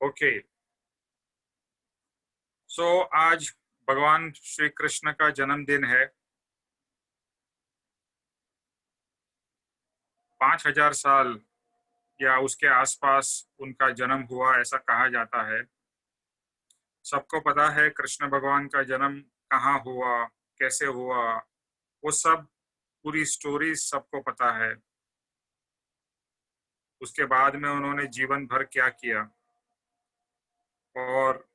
Okay, सो आज भगवान श्री कृष्ण का जन्मदिन है। 5000 साल या उसके आसपास उनका जन्म हुआ, ऐसा कहा जाता है। सबको पता है कृष्ण भगवान का जन्म कहाँ हुआ, कैसे हुआ, वो सब पूरी स्टोरी सबको पता है। उसके बाद में उन्होंने जीवन भर क्या किया और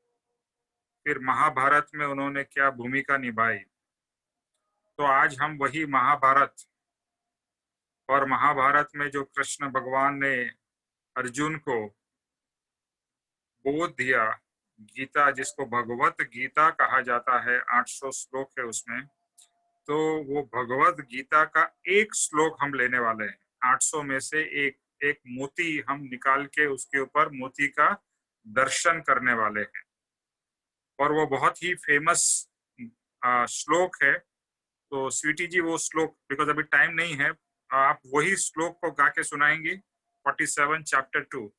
फिर महाभारत में उन्होंने क्या भूमिका निभाई। तो आज हम वही महाभारत, और महाभारत में जो कृष्ण भगवान ने अर्जुन को बोध दिया, गीता जिसको भगवत गीता कहा जाता है, 800 श्लोक है उसमें। तो वो भगवत गीता का एक श्लोक हम लेने वाले हैं। 800 में से एक एक मोती हम निकाल के उसके ऊपर मोती का दर्शन करने वाले हैं। और वो बहुत ही फेमस श्लोक है। तो स्वीटी जी वो श्लोक, बिकॉज अभी टाइम नहीं है, आप वही श्लोक को गा के सुनाएंगी। 47 चैप्टर 2।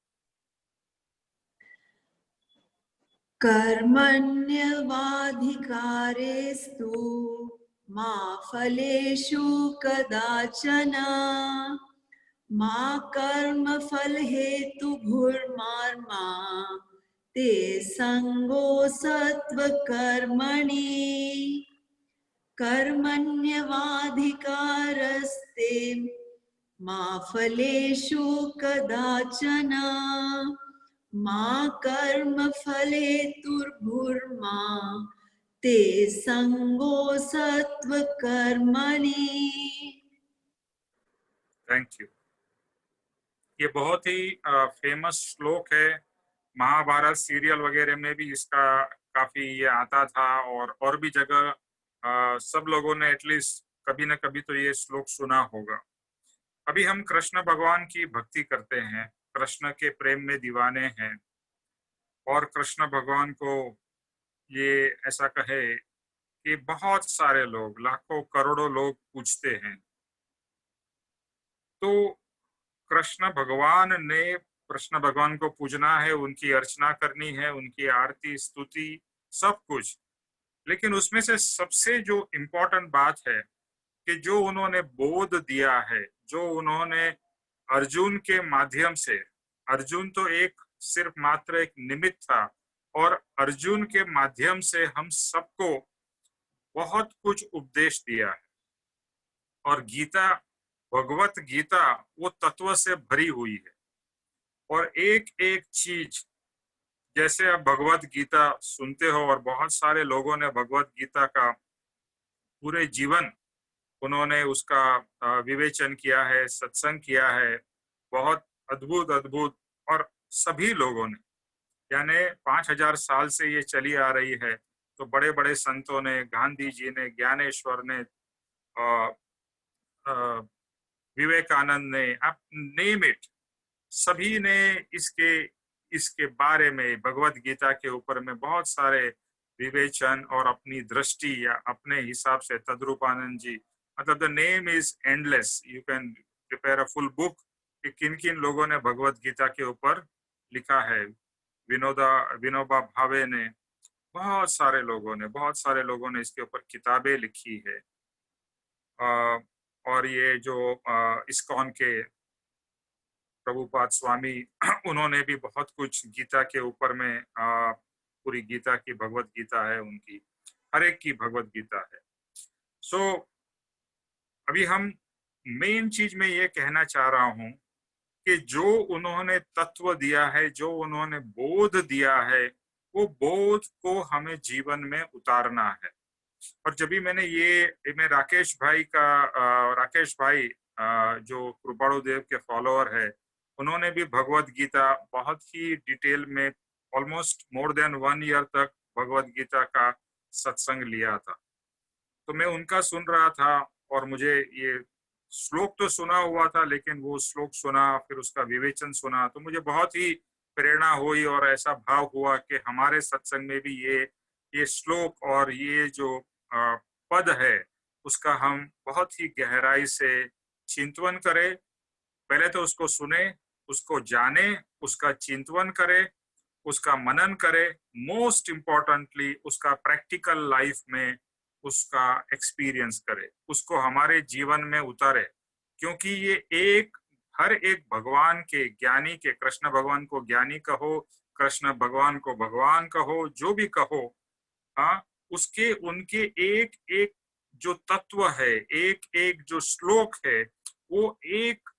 कर्मण्यवाधिकारेस्तु मा फलेषु कदाचन मा कर्मफलहेतुर्भुर्मा ते सङ्गोऽसत्त्वकर्मणि कर्मण्यवाधिकारस्ते मा फलेषु कदाचन मा कर्मफलहेतुर्भुर्मा ते सङ्गोऽसत्त्वकर्मणि। Thank you. ये बहुत ही फेमस श्लोक है। महाभारत सीरियल वगैरह में भी इसका काफी ये आता था, और भी जगह सब लोगों ने एटलीस्ट कभी ना कभी तो ये श्लोक सुना होगा। अभी हम कृष्ण भगवान की भक्ति करते हैं, कृष्ण के प्रेम में दीवाने हैं, और कृष्ण भगवान को ये ऐसा कहे कि बहुत सारे लोग, लाखों करोड़ों लोग पूजते हैं। तो कृष्ण भगवान ने, कृष्ण भगवान को पूजना है, उनकी अर्चना करनी है, उनकी आरती स्तुति सब कुछ। लेकिन उसमें से सबसे जो इम्पोर्टेंट बात है कि जो उन्होंने बोध दिया है, जो उन्होंने अर्जुन के माध्यम से, अर्जुन तो एक सिर्फ मात्र एक निमित्त था, और अर्जुन के माध्यम से हम सबको बहुत कुछ उपदेश दिया है। और गीता, भगवत गीता वो तत्व से भरी हुई है। और एक एक चीज, जैसे आप भगवत गीता सुनते हो, और बहुत सारे लोगों ने भगवत गीता का पूरे जीवन उन्होंने उसका विवेचन किया है, सत्संग किया है, बहुत अद्भुत अद्भुत। और सभी लोगों ने, यानी 5000 साल से ये चली आ रही है। तो बड़े बड़े संतों ने, गांधी जी ने, ज्ञानेश्वर ने, विवेकानंद ने, आप नेम इट, सभी ने इसके इसके बारे में, भगवत गीता के ऊपर में बहुत सारे विवेचन और अपनी दृष्टि या अपने हिसाब से, तद्रूपानंद जी, मतलब the name is endless, you can prepare a full book कि किन किन लोगों ने भगवत गीता के ऊपर लिखा है। विनोबा भावे ने, बहुत सारे लोगों ने इसके ऊपर किताबें लिखी है। और ये जो इस्कॉन के प्रभुपाद स्वामी, उन्होंने भी बहुत कुछ गीता के ऊपर में, पूरी गीता की भगवत गीता है उनकी, हर एक की भगवत गीता है। सो अभी हम मेन चीज में ये कहना चाह रहा हूं कि जो उन्होंने तत्व दिया है, जो उन्होंने बोध दिया है, वो बोध को हमें जीवन में उतारना है। और जब भी मैं राकेश भाई का, राकेश भाई जो कृपाणु देव के फॉलोअर है, उन्होंने भी भगवत गीता बहुत ही डिटेल में, ऑलमोस्ट मोर देन 1 ईयर तक भगवत गीता का सत्संग लिया था। तो मैं उनका सुन रहा था, और मुझे ये श्लोक तो सुना हुआ था, लेकिन वो श्लोक सुना, फिर उसका विवेचन सुना, तो मुझे बहुत ही प्रेरणा हुई, और ऐसा भाव हुआ कि हमारे सत्संग में भी ये श्लोक और ये जो पद है, उसका हम बहुत ही गहराई से चिंतन करें। पहले तो उसको सुने, उसको जाने, उसका चिंतन करें, उसका मनन करे, मोस्ट इम्पोर्टेंटली उसका प्रैक्टिकल लाइफ में उसका एक्सपीरियंस करे, उसको हमारे जीवन में उतारे, क्योंकि ये हर एक भगवान के ज्ञानी के, कृष्ण भगवान को ज्ञानी कहो, कृष्ण भगवान को भगवान कहो, जो भी कहो, हाँ, उसके उनके एक एक जो तत्व है, एक एक जो श्लोक है, वो एक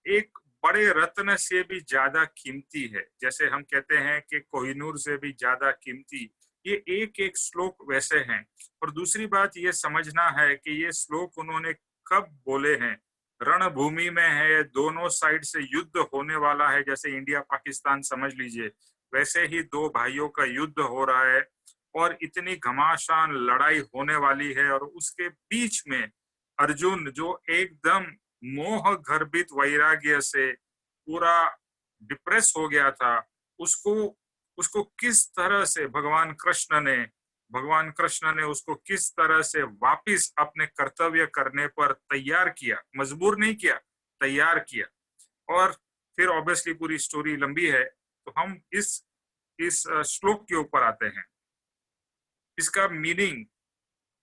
एक बड़े रत्न से भी ज्यादा कीमती है। जैसे हम कहते हैं कि कोहिनूर से भी ज्यादा कीमती, ये एक एक श्लोक वैसे हैं। और दूसरी बात ये समझना है कि ये श्लोक उन्होंने कब बोले हैं। रणभूमि में है, दोनों साइड से युद्ध होने वाला है, जैसे इंडिया पाकिस्तान समझ लीजिए, वैसे ही दो भाइयों का युद्ध हो रहा है और इतनी घमासान लड़ाई होने वाली है, और उसके बीच में अर्जुन जो एकदम मोह गर्भित वैराग्य से पूरा डिप्रेस हो गया था, उसको उसको किस तरह से भगवान कृष्ण ने उसको किस तरह से वापिस अपने कर्तव्य करने पर तैयार किया, मजबूर नहीं किया, तैयार किया। और फिर ऑब्वियसली पूरी स्टोरी लंबी है, तो हम इस श्लोक के ऊपर आते हैं। इसका मीनिंग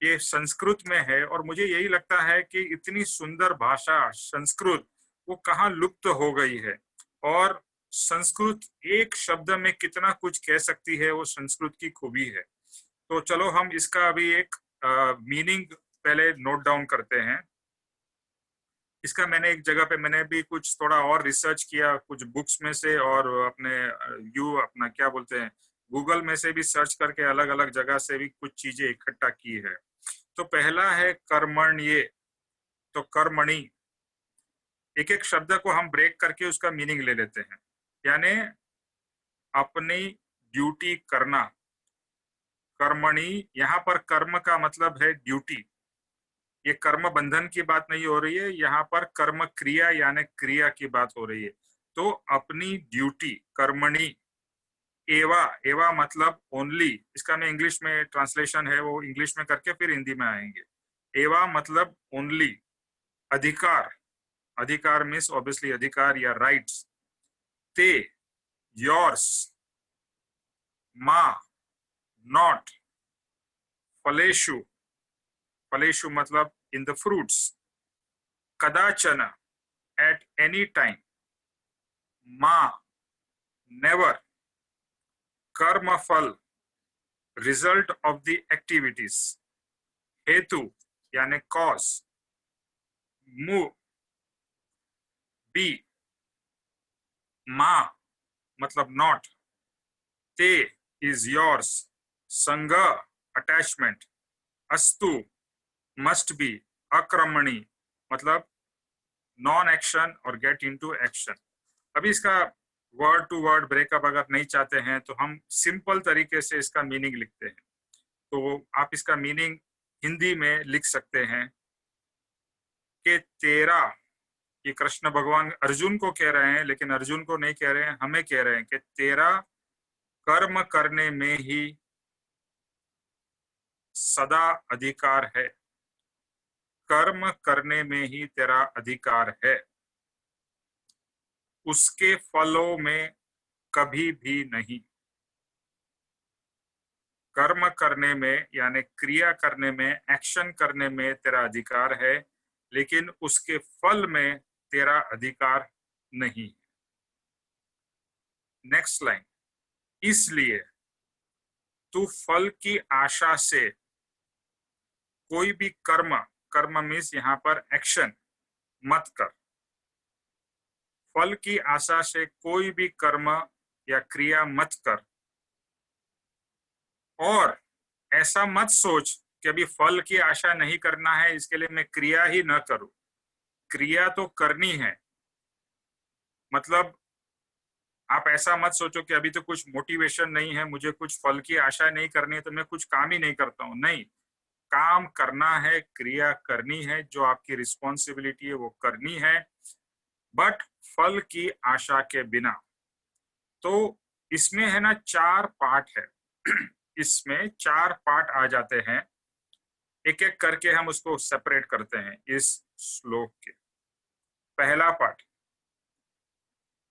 ये संस्कृत में है, और मुझे यही लगता है कि इतनी सुंदर भाषा संस्कृत वो कहाँ लुप्त हो गई है, और संस्कृत एक शब्द में कितना कुछ कह सकती है, वो संस्कृत की खूबी है। तो चलो हम इसका अभी एक मीनिंग पहले नोट डाउन करते हैं। इसका मैंने एक जगह पे मैंने भी कुछ थोड़ा और रिसर्च किया, कुछ बुक्स में से, और अपना क्या बोलते हैं, गूगल में से भी सर्च करके अलग अलग जगह से भी कुछ चीजें इकट्ठा की है। तो पहला है कर्मण्ये। तो कर्मणि, एक एक शब्द को हम ब्रेक करके उसका मीनिंग ले लेते हैं। यानी अपनी ड्यूटी करना। कर्मणि, यहाँ पर कर्म का मतलब है ड्यूटी। ये कर्म बंधन की बात नहीं हो रही है, यहाँ पर कर्म क्रिया यानी क्रिया की बात हो रही है। तो अपनी ड्यूटी, कर्मणि। एवा, एवा मतलब ओनली, इसका मैं इंग्लिश में ट्रांसलेशन है वो इंग्लिश में करके फिर हिंदी में आएंगे। एवा मतलब ओनली। अधिकार, अधिकार मीन्स ऑब्वियसली अधिकार या राइट्स। ते, योर्स। मा, नॉट। फलेशु, फलेशु मतलब इन द फ्रूट्स। कदाचन, एट एनी टाइम। मा, नेवर। कर्म फल, रिजल्ट ऑफ द एक्टिविटीज। हेतु यानी कॉज। मु, बी। मा मतलब नॉट। ते इज योर्स। संग अटैचमेंट। अस्तु मस्ट बी। अक्रमणी मतलब नॉन एक्शन और गेट इनटू एक्शन। अभी इसका वर्ड टू वर्ड ब्रेकअप अगर नहीं चाहते हैं तो हम सिंपल तरीके से इसका मीनिंग लिखते हैं। तो आप इसका मीनिंग हिंदी में लिख सकते हैं कि तेरा, ये कृष्ण भगवान अर्जुन को कह रहे हैं, लेकिन अर्जुन को नहीं कह रहे हैं, हमें कह रहे हैं कि तेरा कर्म करने में ही सदा अधिकार है। कर्म करने में ही तेरा अधिकार है, उसके फलों में कभी भी नहीं। कर्म करने में यानी क्रिया करने में, एक्शन करने में तेरा अधिकार है, लेकिन उसके फल में तेरा अधिकार नहीं। नेक्स्ट लाइन, इसलिए तू फल की आशा से कोई भी कर्म, कर्म मीन्स यहाँ पर एक्शन, मत कर। फल की आशा से कोई भी कर्म या क्रिया मत कर, और ऐसा मत सोच कि अभी फल की आशा नहीं करना है, इसके लिए मैं क्रिया ही न करूं। क्रिया तो करनी है, मतलब आप ऐसा मत सोचो कि अभी तो कुछ मोटिवेशन नहीं है, मुझे कुछ फल की आशा नहीं करनी है तो मैं कुछ काम ही नहीं करता हूं। नहीं, काम करना है, क्रिया करनी है, जो आपकी रिस्पॉन्सिबिलिटी है वो करनी है, बट फल की आशा के बिना। तो इसमें है ना 4 पार्ट है। इसमें 4 पार्ट आ जाते हैं, एक एक करके हम उसको सेपरेट करते हैं इस श्लोक के। पहला पार्ट,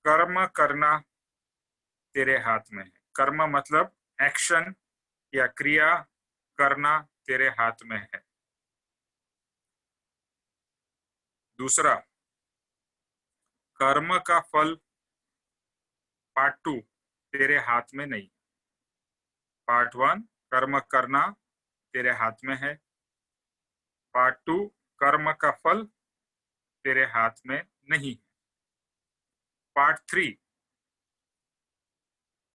कर्म करना तेरे हाथ में है। कर्म मतलब एक्शन या क्रिया करना तेरे हाथ में है। दूसरा, कर्म का फल पार्ट 2 तेरे हाथ में नहीं। पार्ट 1 कर्म करना तेरे हाथ में है। पार्ट 2 कर्म का फल तेरे हाथ में नहीं। पार्ट 3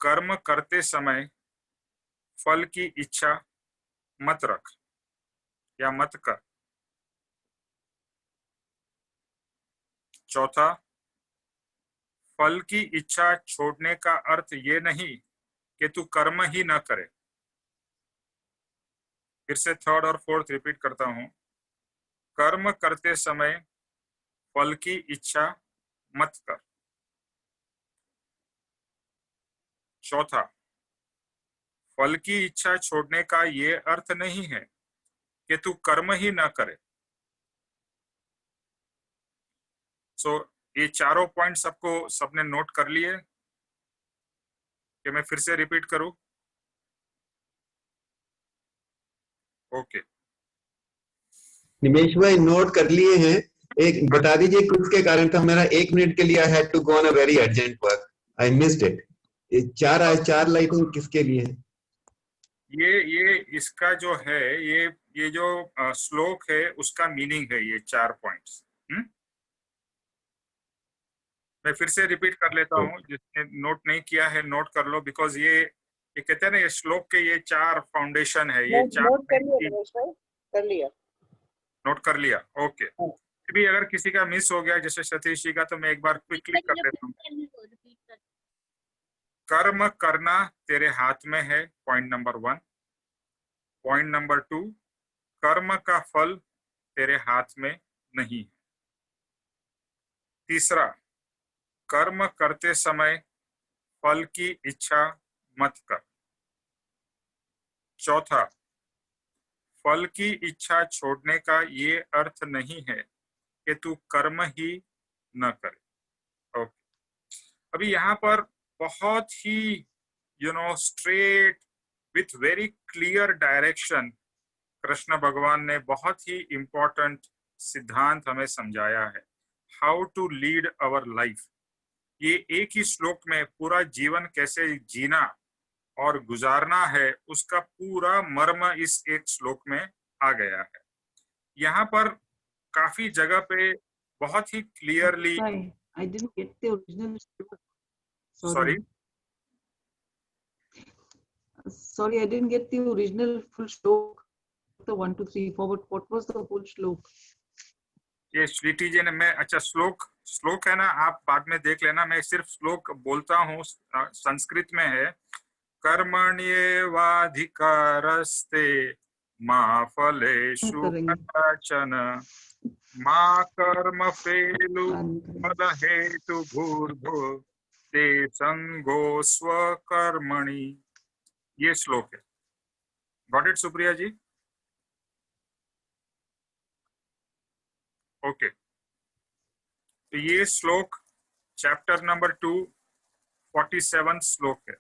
कर्म करते समय फल की इच्छा मत रख या मत कर। चौथा, फल की इच्छा छोड़ने का अर्थ ये नहीं कि तू कर्म ही न करे। फिर से थर्ड और फोर्थ रिपीट करता हूं, कर्म करते समय फल की इच्छा मत कर। चौथा, फल की इच्छा छोड़ने का ये अर्थ नहीं है कि तू कर्म ही न करे। सो ये चारों पॉइंट सबने नोट कर लिए कि मैं फिर से रिपीट करूं? ओके। निमेश भाई नोट कर लिए हैं। एक बता दीजिए किसके कारण था। मेरा 1 मिनट के लिए I had to go on a very urgent work, I missed it. चार लाइटें किसके लिए है? ये इसका जो है ये जो श्लोक है उसका मीनिंग है ये 4 पॉइंट्स। मैं फिर से रिपीट कर लेता हूँ, जिसने नोट नहीं किया है नोट कर लो, बिकॉज ये कहते हैं ना, ये श्लोक के ये 4 फाउंडेशन है, ये 4 नोट कर लिया दिनेश भाई, कर लिया। नोट कर लिया। ओके। फिर भी अगर किसी का मिस हो गया जैसे सतीश जी का, तो मैं एक बार क्विकली कर देता हूँ। कर्म करना तेरे हाथ में है, पॉइंट नंबर 1। पॉइंट नंबर 2, कर्म का फल तेरे हाथ में नहीं है। तीसरा, कर्म करते समय फल की इच्छा मत कर। चौथा, फल की इच्छा छोड़ने का ये अर्थ नहीं है कि तू कर्म ही न करे। ओके। अभी यहाँ पर बहुत ही straight with very clear direction Krishna भगवान ने बहुत ही इंपॉर्टेंट सिद्धांत हमें समझाया है, how to lead our life. ये एक ही श्लोक में पूरा जीवन कैसे जीना और गुजारना है उसका पूरा मर्म इस एक श्लोक में आ गया है। यहाँ पर काफी जगह पे बहुत ही clearly, I didn't get the original stroke. Sorry? Sorry, I didn't get the original full stroke. The 1, 2, 3, 4. But what was the full stroke? ये स्वीटी जी ने, मैं अच्छा श्लोक है ना, आप बाद में देख लेना, मैं सिर्फ श्लोक बोलता हूँ। संस्कृत में है, कर्मण्येवाधिकारस्ते मा फलेषु कदाचन मा कर्मफलेषु फलहेतु भूर्भुव ते संगो स्वकर्मणि। ये श्लोक है। Got it Supriya ji? Okay. तो ये श्लोक चैप्टर नंबर 2 47 श्लोक है।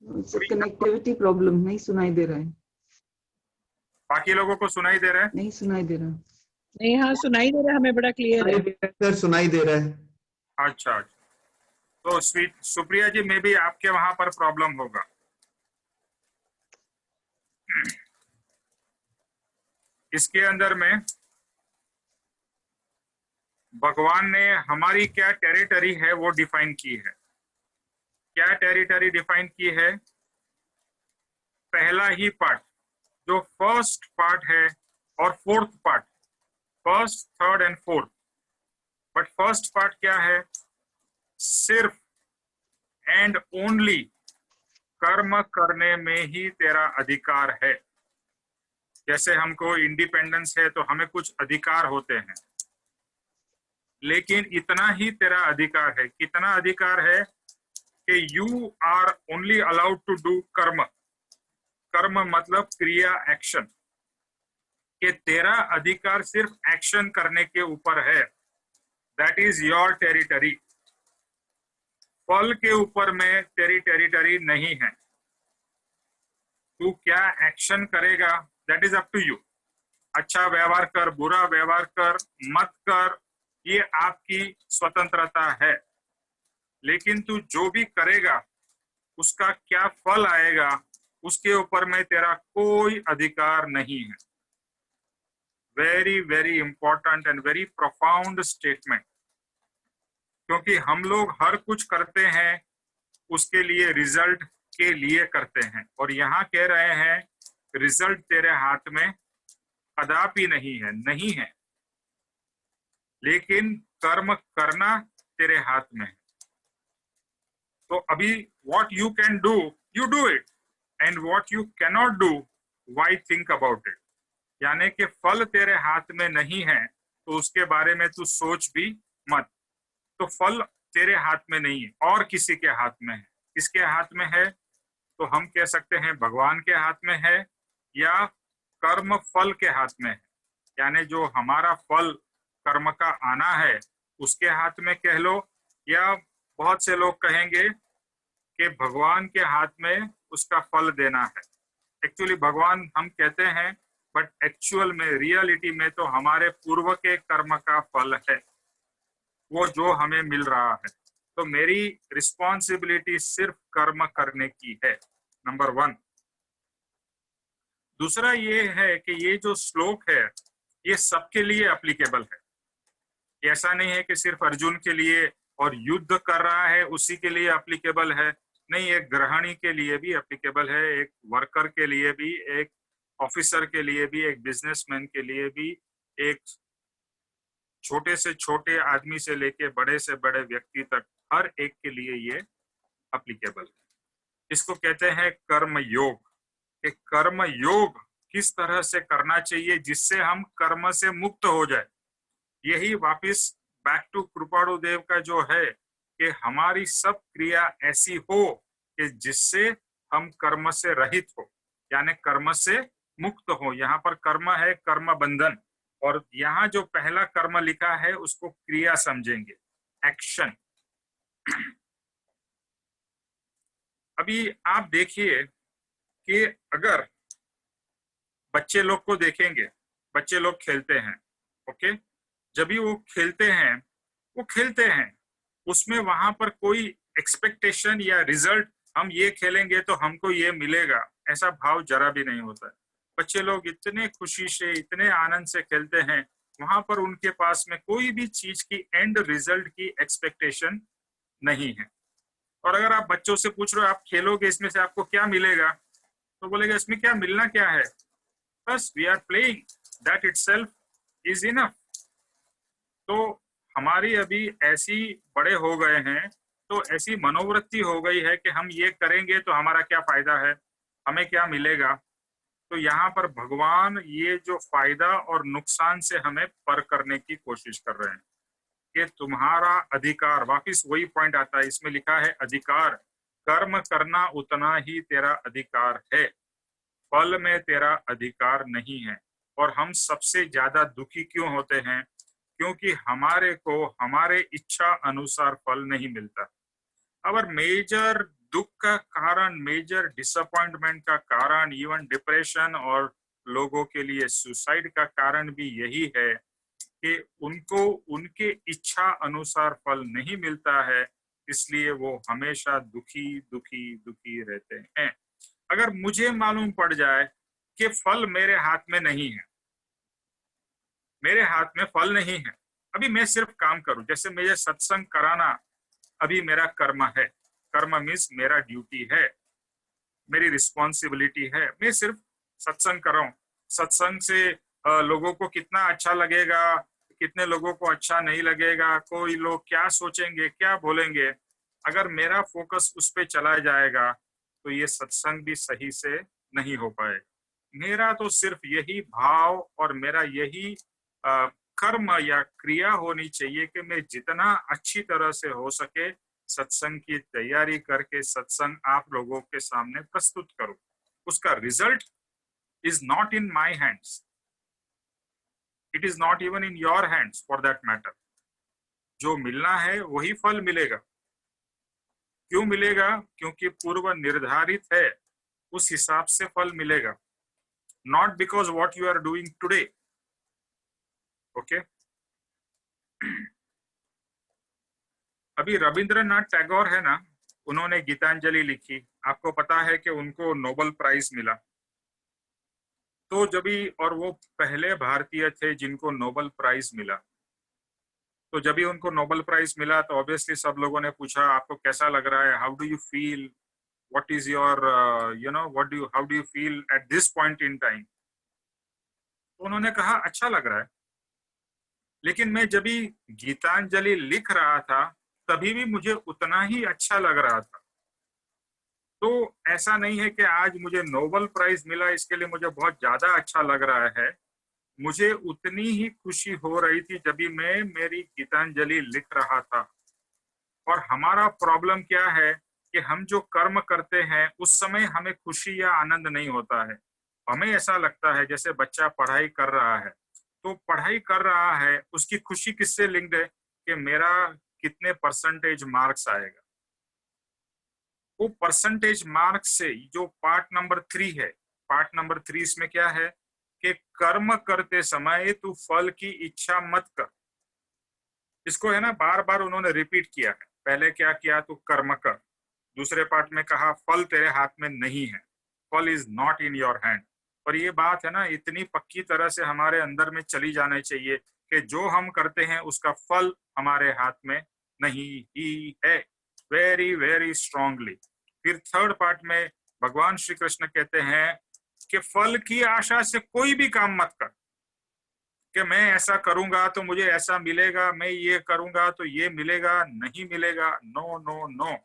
कनेक्टिविटी प्रॉब्लम, नहीं सुनाई दे रहा है। बाकी लोगों को सुनाई दे रहा है? नहीं सुनाई दे रहा। नहीं, हाँ सुनाई दे रहा है, हमें बड़ा क्लियर है सर, सुनाई दे रहा है। अच्छा, तो सुप्रिया जी में भी आपके वहां पर प्रॉब्लम होगा। इसके अंदर में भगवान ने हमारी क्या टेरिटरी है वो डिफाइन की है। क्या टेरिटरी डिफाइन की है? पहला ही पार्ट, जो फर्स्ट पार्ट है, और fourth part, first, third and fourth. But first part क्या है? सिर्फ एंड ओनली कर्म करने में ही तेरा अधिकार है। जैसे हमको इंडिपेंडेंस है तो हमें कुछ अधिकार होते हैं, लेकिन इतना ही तेरा अधिकार है। कितना अधिकार है? कि you are only allowed to do कर्म। कर्म मतलब क्रिया, एक्शन। कि तेरा अधिकार सिर्फ एक्शन करने के ऊपर है। That is your territory. फल के ऊपर में तेरी टेरिटरी नहीं है। तू क्या एक्शन करेगा that is up to you. अच्छा व्यवहार कर, बुरा व्यवहार कर, मत कर, ये आपकी स्वतंत्रता है। लेकिन तू जो भी करेगा उसका क्या फल आएगा उसके ऊपर में तेरा कोई अधिकार नहीं है। Very very important and very profound statement, क्योंकि हम लोग हर कुछ करते हैं उसके लिए, रिजल्ट के लिए करते हैं, और यहाँ कह रहे हैं रिजल्ट तेरे हाथ में कदापि नहीं है, नहीं है, लेकिन कर्म करना तेरे हाथ में है। तो अभी what you can do you do it, and what you cannot do why think about it। यानी कि फल तेरे हाथ में नहीं है तो उसके बारे में तू सोच भी मत। तो फल तेरे हाथ में नहीं है और किसी के हाथ में है। किसके हाथ में है? तो हम कह सकते हैं भगवान के हाथ में है, या कर्म फल के हाथ में है। यानी जो हमारा फल कर्म का आना है उसके हाथ में कह लो, या बहुत से लोग कहेंगे कि भगवान के हाथ में उसका फल देना है। एक्चुअली भगवान हम कहते हैं, बट एक्चुअल में रियलिटी में तो हमारे पूर्व के कर्म का फल है वो जो हमें मिल रहा है। तो मेरी रिस्पॉन्सिबिलिटी सिर्फ कर्म करने की है, नंबर 1। दूसरा ये है कि ये जो श्लोक है ये सबके लिए एप्लीकेबल है। ऐसा नहीं है कि सिर्फ अर्जुन के लिए और युद्ध कर रहा है उसी के लिए एप्लीकेबल है, नहीं, एक गृहिणी के लिए भी एप्लीकेबल है, एक वर्कर के लिए भी, एक ऑफिसर के लिए भी, एक बिजनेसमैन के लिए भी, एक छोटे से छोटे आदमी से लेके बड़े से बड़े व्यक्ति तक हर एक के लिए ये एप्लीकेबल है। इसको कहते हैं कर्म योग। कि कर्म योग किस तरह से करना चाहिए जिससे हम कर्म से मुक्त हो जाए। यही वापस बैक टू कृपाणु देव का जो है कि हमारी सब क्रिया ऐसी हो कि जिससे हम कर्म से रहित हो, यानी कर्म से मुक्त हो। यहाँ पर कर्म है कर्म बंधन, और यहाँ जो पहला कर्म लिखा है उसको क्रिया समझेंगे, एक्शन। अभी आप देखिए कि अगर बच्चे लोग को देखेंगे, बच्चे लोग खेलते हैं, ओके, जब भी वो खेलते हैं उसमें वहां पर कोई एक्सपेक्टेशन या रिजल्ट हम ये खेलेंगे तो हमको ये मिलेगा ऐसा भाव जरा भी नहीं होता है। बच्चे लोग इतने खुशी से, इतने आनंद से खेलते हैं, वहां पर उनके पास में कोई भी चीज की एंड रिजल्ट की एक्सपेक्टेशन नहीं है। और अगर आप बच्चों से पूछ रहे हो आप खेलोगे इसमें से आपको क्या मिलेगा, तो बोलेगा इसमें क्या मिलना क्या है, बस we are playing, that itself is enough. तो हमारी अभी ऐसी बड़े हो गए हैं, तो ऐसी मनोवृत्ति हो गई है कि हम ये करेंगे तो हमारा क्या फायदा है, हमें क्या मिलेगा। तो यहाँ पर भगवान ये जो फायदा और नुकसान से हमें पर करने की कोशिश कर रहे हैं कि तुम्हारा अधिकार, वापिस वही पॉइंट आता है, इसमें लिखा है अधिकार, कर्म करना उतना ही तेरा अधिकार है, फल में तेरा अधिकार नहीं है। और हम सबसे ज्यादा दुखी क्यों होते हैं? क्योंकि हमारे को हमारे इच्छा अनुसार फल नहीं मिलता। और मेजर दुख का कारण, मेजर डिसअपॉइंटमेंट का कारण, इवन डिप्रेशन और लोगों के लिए सुसाइड का कारण भी यही है कि उनको उनके इच्छा अनुसार फल नहीं मिलता है, इसलिए वो हमेशा दुखी दुखी दुखी रहते हैं। अगर मुझे मालूम पड़ जाए कि फल मेरे हाथ में नहीं है, मेरे हाथ में फल नहीं है, अभी मैं सिर्फ काम करूं, जैसे मुझे सत्संग कराना अभी मेरा कर्म है, कर्म मीन्स मेरा ड्यूटी है, मेरी रिस्पॉन्सिबिलिटी है, मैं सिर्फ सत्संग कर रहा हूं। सत्संग से लोगों को कितना अच्छा लगेगा, कितने लोगों को अच्छा नहीं लगेगा, कोई लोग क्या सोचेंगे, क्या बोलेंगे, अगर मेरा फोकस उस पर चला जाएगा तो ये सत्संग भी सही से नहीं हो पाएगा। मेरा तो सिर्फ यही भाव और मेरा यही कर्म या क्रिया होनी चाहिए कि मैं जितना अच्छी तरह से हो सके सत्संग की तैयारी करके सत्संग आप लोगों के सामने प्रस्तुत करूं। उसका result is not in my hands, it is not even in your hands for that matter. जो मिलना है वही फल मिलेगा। क्यों मिलेगा? क्योंकि पूर्व निर्धारित है, उस हिसाब से फल मिलेगा, not because what you are doing today. Okay, अभी रविंद्रनाथ टैगोर है ना, उन्होंने गीतांजलि लिखी, आपको पता है कि उनको नोबेल प्राइज मिला। तो जब भी, और वो पहले भारतीय थे जिनको नोबेल प्राइज मिला, तो जब भी उनको नोबेल प्राइज मिला तो ऑब्वियसली सब लोगों ने पूछा आपको कैसा लग रहा है, how do you feel, what is your how do you feel at this point in time. तो उन्होंने कहा अच्छा लग रहा है। लेकिन मैं जब भी गीतांजलि लिख रहा था तभी भी मुझे उतना ही अच्छा लग रहा था। तो ऐसा नहीं है कि आज मुझे नोबेल प्राइज मिला इसके लिए मुझे बहुत ज्यादा अच्छा लग रहा है, मुझे उतनी ही खुशी हो रही थी जब भी मैं मेरी गीतांजलि लिख रहा था। और हमारा प्रॉब्लम क्या है कि हम जो कर्म करते हैं उस समय हमें खुशी या आनंद नहीं होता है। हमें ऐसा लगता है जैसे बच्चा पढ़ाई कर रहा है, तो पढ़ाई कर रहा है, उसकी खुशी किससे लिंक्ड है कि मेरा कितने परसेंटेज मार्क्स आएगा। वो परसेंटेज मार्क्स से जो पार्ट नंबर 3 है, पार्ट नंबर 3 इसमें क्या है कि कर्म करते समय तू फल की इच्छा मत कर। इसको है ना बार बार उन्होंने रिपीट किया है। पहले क्या किया, तू कर्म कर। दूसरे पार्ट में कहा फल तेरे हाथ में नहीं है, फल is not in your hand. और ये बात है ना इतनी पक्की तरह से हमारे अंदर में चली जानी चाहिए कि जो हम करते हैं उसका फल हमारे हाथ में नहीं ही है, वेरी वेरी स्ट्रांगली। फिर थर्ड पार्ट में भगवान श्री कृष्ण कहते हैं कि फल की आशा से कोई भी काम मत कर कि मैं ऐसा करूंगा तो मुझे ऐसा मिलेगा, मैं ये करूंगा तो ये मिलेगा, नहीं मिलेगा। No no no,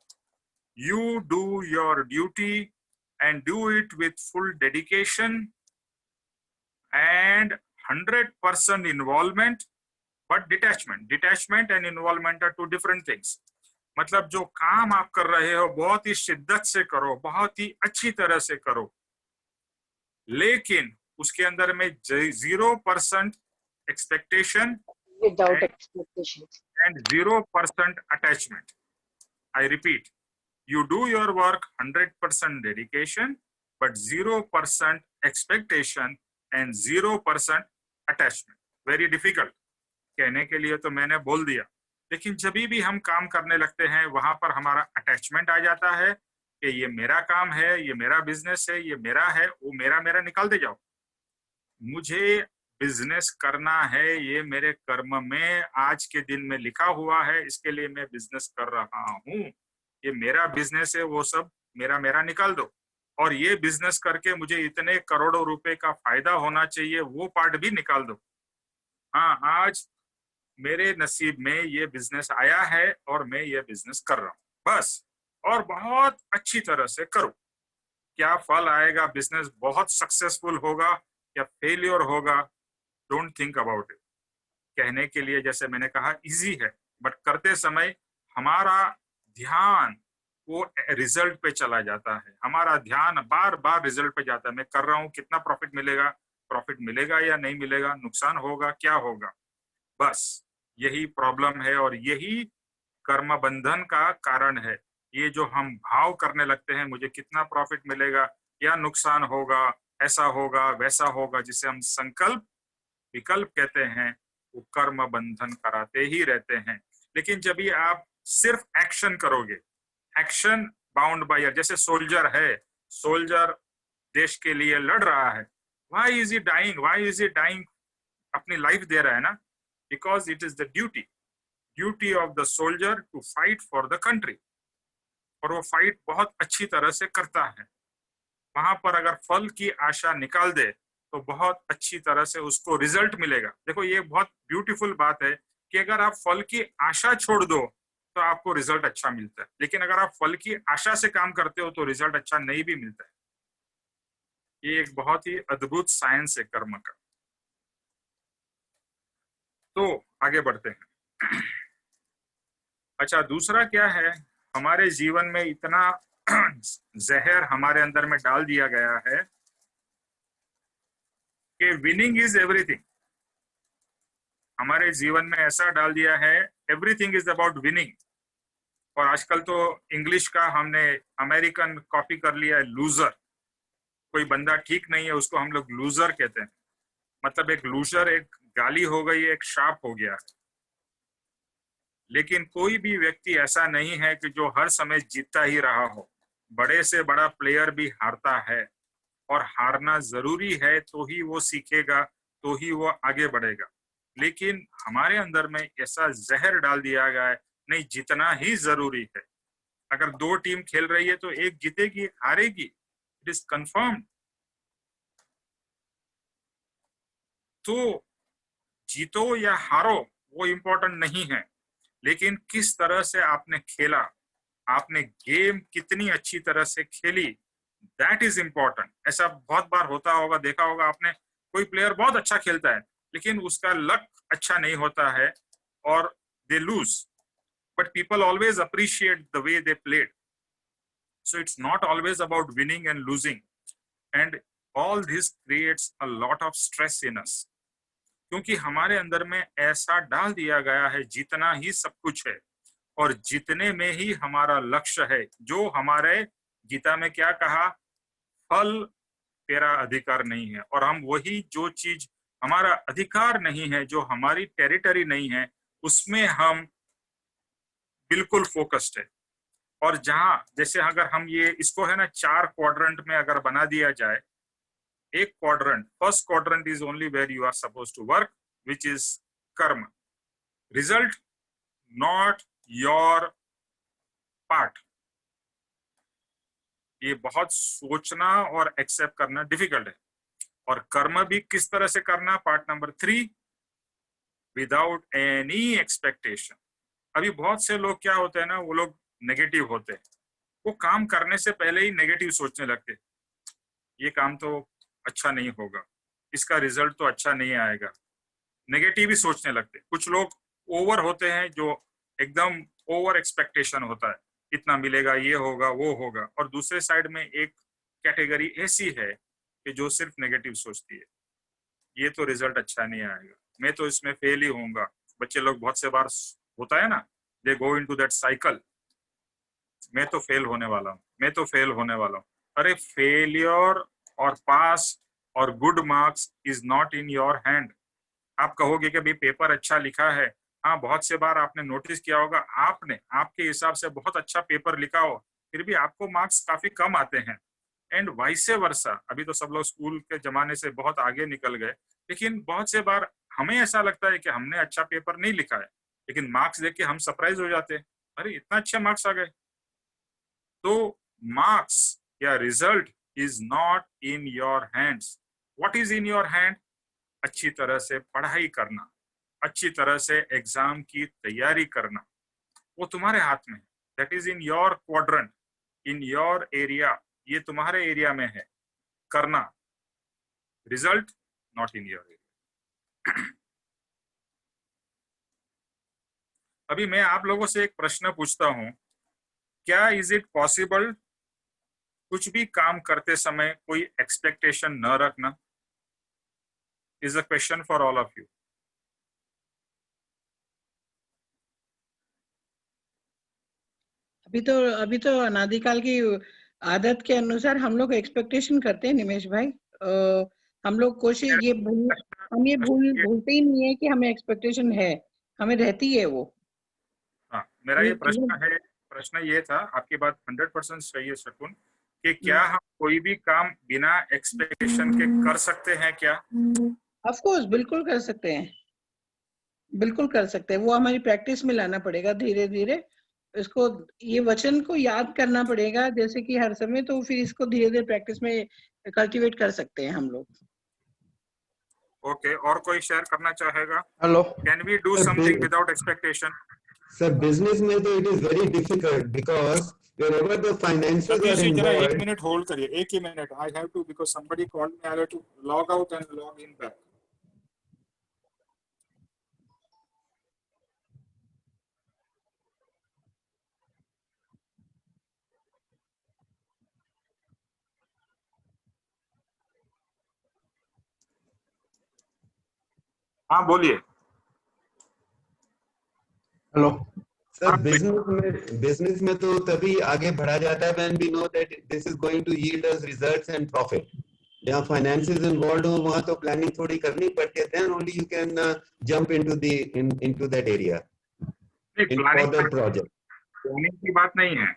you do your duty and do it with full dedication and 100% involvement, but detachment and involvement are two different things। मतलब जो काम आप कर रहे हो बहुत ही शिद्दत से करो, बहुत ही अच्छी तरह से करो, लेकिन उसके अंदर में 0% expectation without expectations and 0% attachment। I repeat, you do your work 100% dedication, but 0% expectation and 0% attachment। Very difficult कहने के लिए तो मैंने बोल दिया, लेकिन जब भी हम काम करने लगते हैं वहां पर हमारा अटैचमेंट आ जाता है कि ये मेरा काम है, ये मेरा बिजनेस है, ये मेरा है, वो मेरा मेरा निकालते जाओ। मुझे बिजनेस करना है, ये मेरे कर्म में आज के दिन में लिखा हुआ है, इसके लिए मैं बिजनेस कर रहा हूँ। ये मेरा बिजनेस है, वो सब मेरा मेरा निकाल दो। और ये बिजनेस करके मुझे इतने करोड़ों रुपए का फायदा होना चाहिए, वो पार्ट भी निकाल दो। हाँ, आज मेरे नसीब में ये बिजनेस आया है और मैं ये बिजनेस कर रहा हूँ, बस। और बहुत अच्छी तरह से करो। क्या फल आएगा, बिजनेस बहुत सक्सेसफुल होगा या फेलियर होगा, डोंट थिंक अबाउट इट। कहने के लिए जैसे मैंने कहा इजी है, बट करते समय हमारा ध्यान वो रिजल्ट पे चला जाता है, हमारा ध्यान बार बार रिजल्ट पे जाता है। मैं कर रहा हूँ, कितना प्रॉफिट मिलेगा या नहीं मिलेगा, नुकसान होगा क्या होगा, बस यही प्रॉब्लम है। और यही कर्म बंधन का कारण है। ये जो हम भाव करने लगते हैं, मुझे कितना प्रॉफिट मिलेगा या नुकसान होगा, ऐसा होगा वैसा होगा, जिसे हम संकल्प विकल्प कहते हैं, वो कर्म बंधन कराते ही रहते हैं। लेकिन जब भी आप सिर्फ एक्शन करोगे, एक्शन बाउंड बाय, जैसे सोल्जर है, सोल्जर देश के लिए लड़ रहा है, व्हाई इज ही डाइंग, अपनी लाइफ दे रहा है ना, because it is the duty of the soldier to fight for the country. और वो फाइट बहुत अच्छी तरह से करता है। वहां पर अगर फल की आशा निकाल दे तो बहुत अच्छी तरह से उसको रिजल्ट मिलेगा। देखो ये बहुत ब्यूटीफुल बात है कि अगर आप फल की आशा छोड़ दो तो आपको रिजल्ट अच्छा मिलता है, लेकिन अगर आप फल की आशा से काम करते हो तो रिजल्ट अच्छा नहीं भी मिलता है। ये एक बहुत ही अद्भुत साइंस है कर्म का। तो आगे बढ़ते हैं। अच्छा, दूसरा क्या है, हमारे जीवन में इतना जहर हमारे अंदर में डाल दिया गया है कि विनिंग इज एवरीथिंग। हमारे जीवन में ऐसा डाल दिया है, एवरीथिंग इज अबाउट विनिंग। और आजकल तो इंग्लिश का हमने अमेरिकन कॉपी कर लिया है, लूजर। कोई बंदा ठीक नहीं है उसको हम लोग लूजर कहते हैं। मतलब एक लूजर एक गाली हो गई, एक शाप हो गया। लेकिन कोई भी व्यक्ति ऐसा नहीं है कि जो हर समय जीतता ही रहा हो। बड़े से बड़ा प्लेयर भी हारता है, और हारना जरूरी है तो ही वो सीखेगा, तो ही वो आगे बढ़ेगा। लेकिन हमारे अंदर में ऐसा जहर डाल दिया गया है, नहीं जीतना ही जरूरी है। अगर दो टीम खेल रही है तो एक जीतेगी एक हारेगी, इट इज कंफर्म। तो जीतो या हारो वो इम्पोर्टेंट नहीं है, लेकिन किस तरह से आपने खेला, आपने गेम कितनी अच्छी तरह से खेली, दैट इज इम्पोर्टेंट। ऐसा बहुत बार होता होगा, देखा होगा आपने, कोई प्लेयर बहुत अच्छा खेलता है लेकिन उसका लक अच्छा नहीं होता है और they lose, but people always appreciate the way they played. So it's not always about winning and losing, and all this creates a lot of stress in us, क्योंकि हमारे अंदर में ऐसा डाल दिया गया है जीतना ही सब कुछ है, और जीतने में ही हमारा लक्ष्य है। जो हमारे गीता में क्या कहा, फल तेरा अधिकार नहीं है। और हम वही जो चीज हमारा अधिकार नहीं है, जो हमारी टेरिटरी नहीं है, उसमें हम बिल्कुल फोकस्ड है। और जहां जैसे अगर हम ये इसको है ना 4 क्वाड्रेंट में अगर बना दिया जाए, एक quadrant, first quadrant is only where you are suppose to work, which is कर्म, रिजल्ट नॉट योर पार्ट। ये बहुत सोचना और एक्सेप्ट करना डिफिकल्ट है। और कर्म भी किस तरह से करना, part number 3, without any expectation. अभी बहुत से लोग क्या होते हैं ना, वो लोग नेगेटिव होते हैं, वो काम करने से पहले ही नेगेटिव सोचने लगते, ये काम तो अच्छा नहीं होगा, इसका रिजल्ट तो अच्छा नहीं आएगा, नेगेटिव ही सोचने लगते। कुछ लोग ओवर होते हैं, जो एकदम ओवर एक्सपेक्टेशन होता है, इतना मिलेगा, ये होगा, वो होगा। और दूसरे साइड में एक कैटेगरी ऐसी है कि जो सिर्फ नेगेटिव सोचती है, ये तो रिजल्ट अच्छा नहीं आएगा, मैं तो इसमें फेल ही होऊंगा। बच्चे लोग बहुत से बार होता है ना, दे गो इनटू दैट साइकिल, मैं तो फेल होने वाला हूँ, मैं तो फेल होने वाला हूँ। अरे फेलियर और पास और good marks is not in your hand. आप कहोगे कि भाई पेपर अच्छा लिखा है, हाँ बहुत से बार आपने नोटिस किया होगा, आपने आपके हिसाब से बहुत अच्छा पेपर लिखा हो, फिर भी आपको मार्क्स काफी कम आते हैं। एंड वाइसे वर्सा, अभी तो सब लोग स्कूल के जमाने से बहुत आगे निकल गए, लेकिन बहुत से बार हमें ऐसा लगता है कि हमने अच्छा पेपर नहीं लिखा है, लेकिन मार्क्स देख के हम सरप्राइज हो जाते हैं, अरे इतना अच्छे मार्क्स आ गए। तो मार्क्स या result is not in your hands. What is in your hand? अच्छी तरह से पढ़ाई करना, अच्छी तरह से एग्जाम की तैयारी करना, वो तुम्हारे हाथ में है। That is in your quadrant, in your area, ये तुम्हारे एरिया में है करना, result not in your area. अभी मैं आप लोगों से एक प्रश्न पूछता हूं, क्या इज इट पॉसिबल कुछ भी काम करते समय कोई एक्सपेक्टेशन न रखना? Is a question for all of you. अभी तो अनादिकाल की आदत के अनुसार हम लोग एक्सपेक्टेशन करते हैं निमेश भाई। हम लोग कोशिश हम ये भूलते ही नहीं है कि हमें एक्सपेक्टेशन है, हमें रहती है वो। हाँ, मेरा ये प्रश्न ये था, आपकी बात 100% सही है शकुन, कि क्या हम कोई भी काम बिना एक्सपेक्टेशन के कर सकते हैं क्या? ऑफ कोर्स, बिल्कुल कर सकते हैं, बिल्कुल कर सकते हैं। वो हमारी प्रैक्टिस में लाना पड़ेगा धीरे धीरे। इसको, ये वचन को याद करना पड़ेगा जैसे कि हर समय, तो फिर इसको धीरे धीरे प्रैक्टिस में कल्टीवेट कर सकते हैं हम लोग। ओके, और कोई शेयर करना चाहेगा? Hello, can we do something without expectation? Sir business में तो it is very difficult because wherever the finances Satish are ji जरा एक involved. मिनट होल्ड करिए, एक ही minute, I have to, because somebody called me, I have to log out and log in back. हाँ बोलिए। Hello. Sir business में तो तभी आगे बढ़ा जाता है when we know that this is going to yield us results and profit. जहाँ फाइनेंसेस इन्वॉल्व हो वहाँ तो प्लानिंग थोड़ी करनी पड़ती है, then only you can jump into that area नहीं, in planning further project. Planning की बात नहीं है,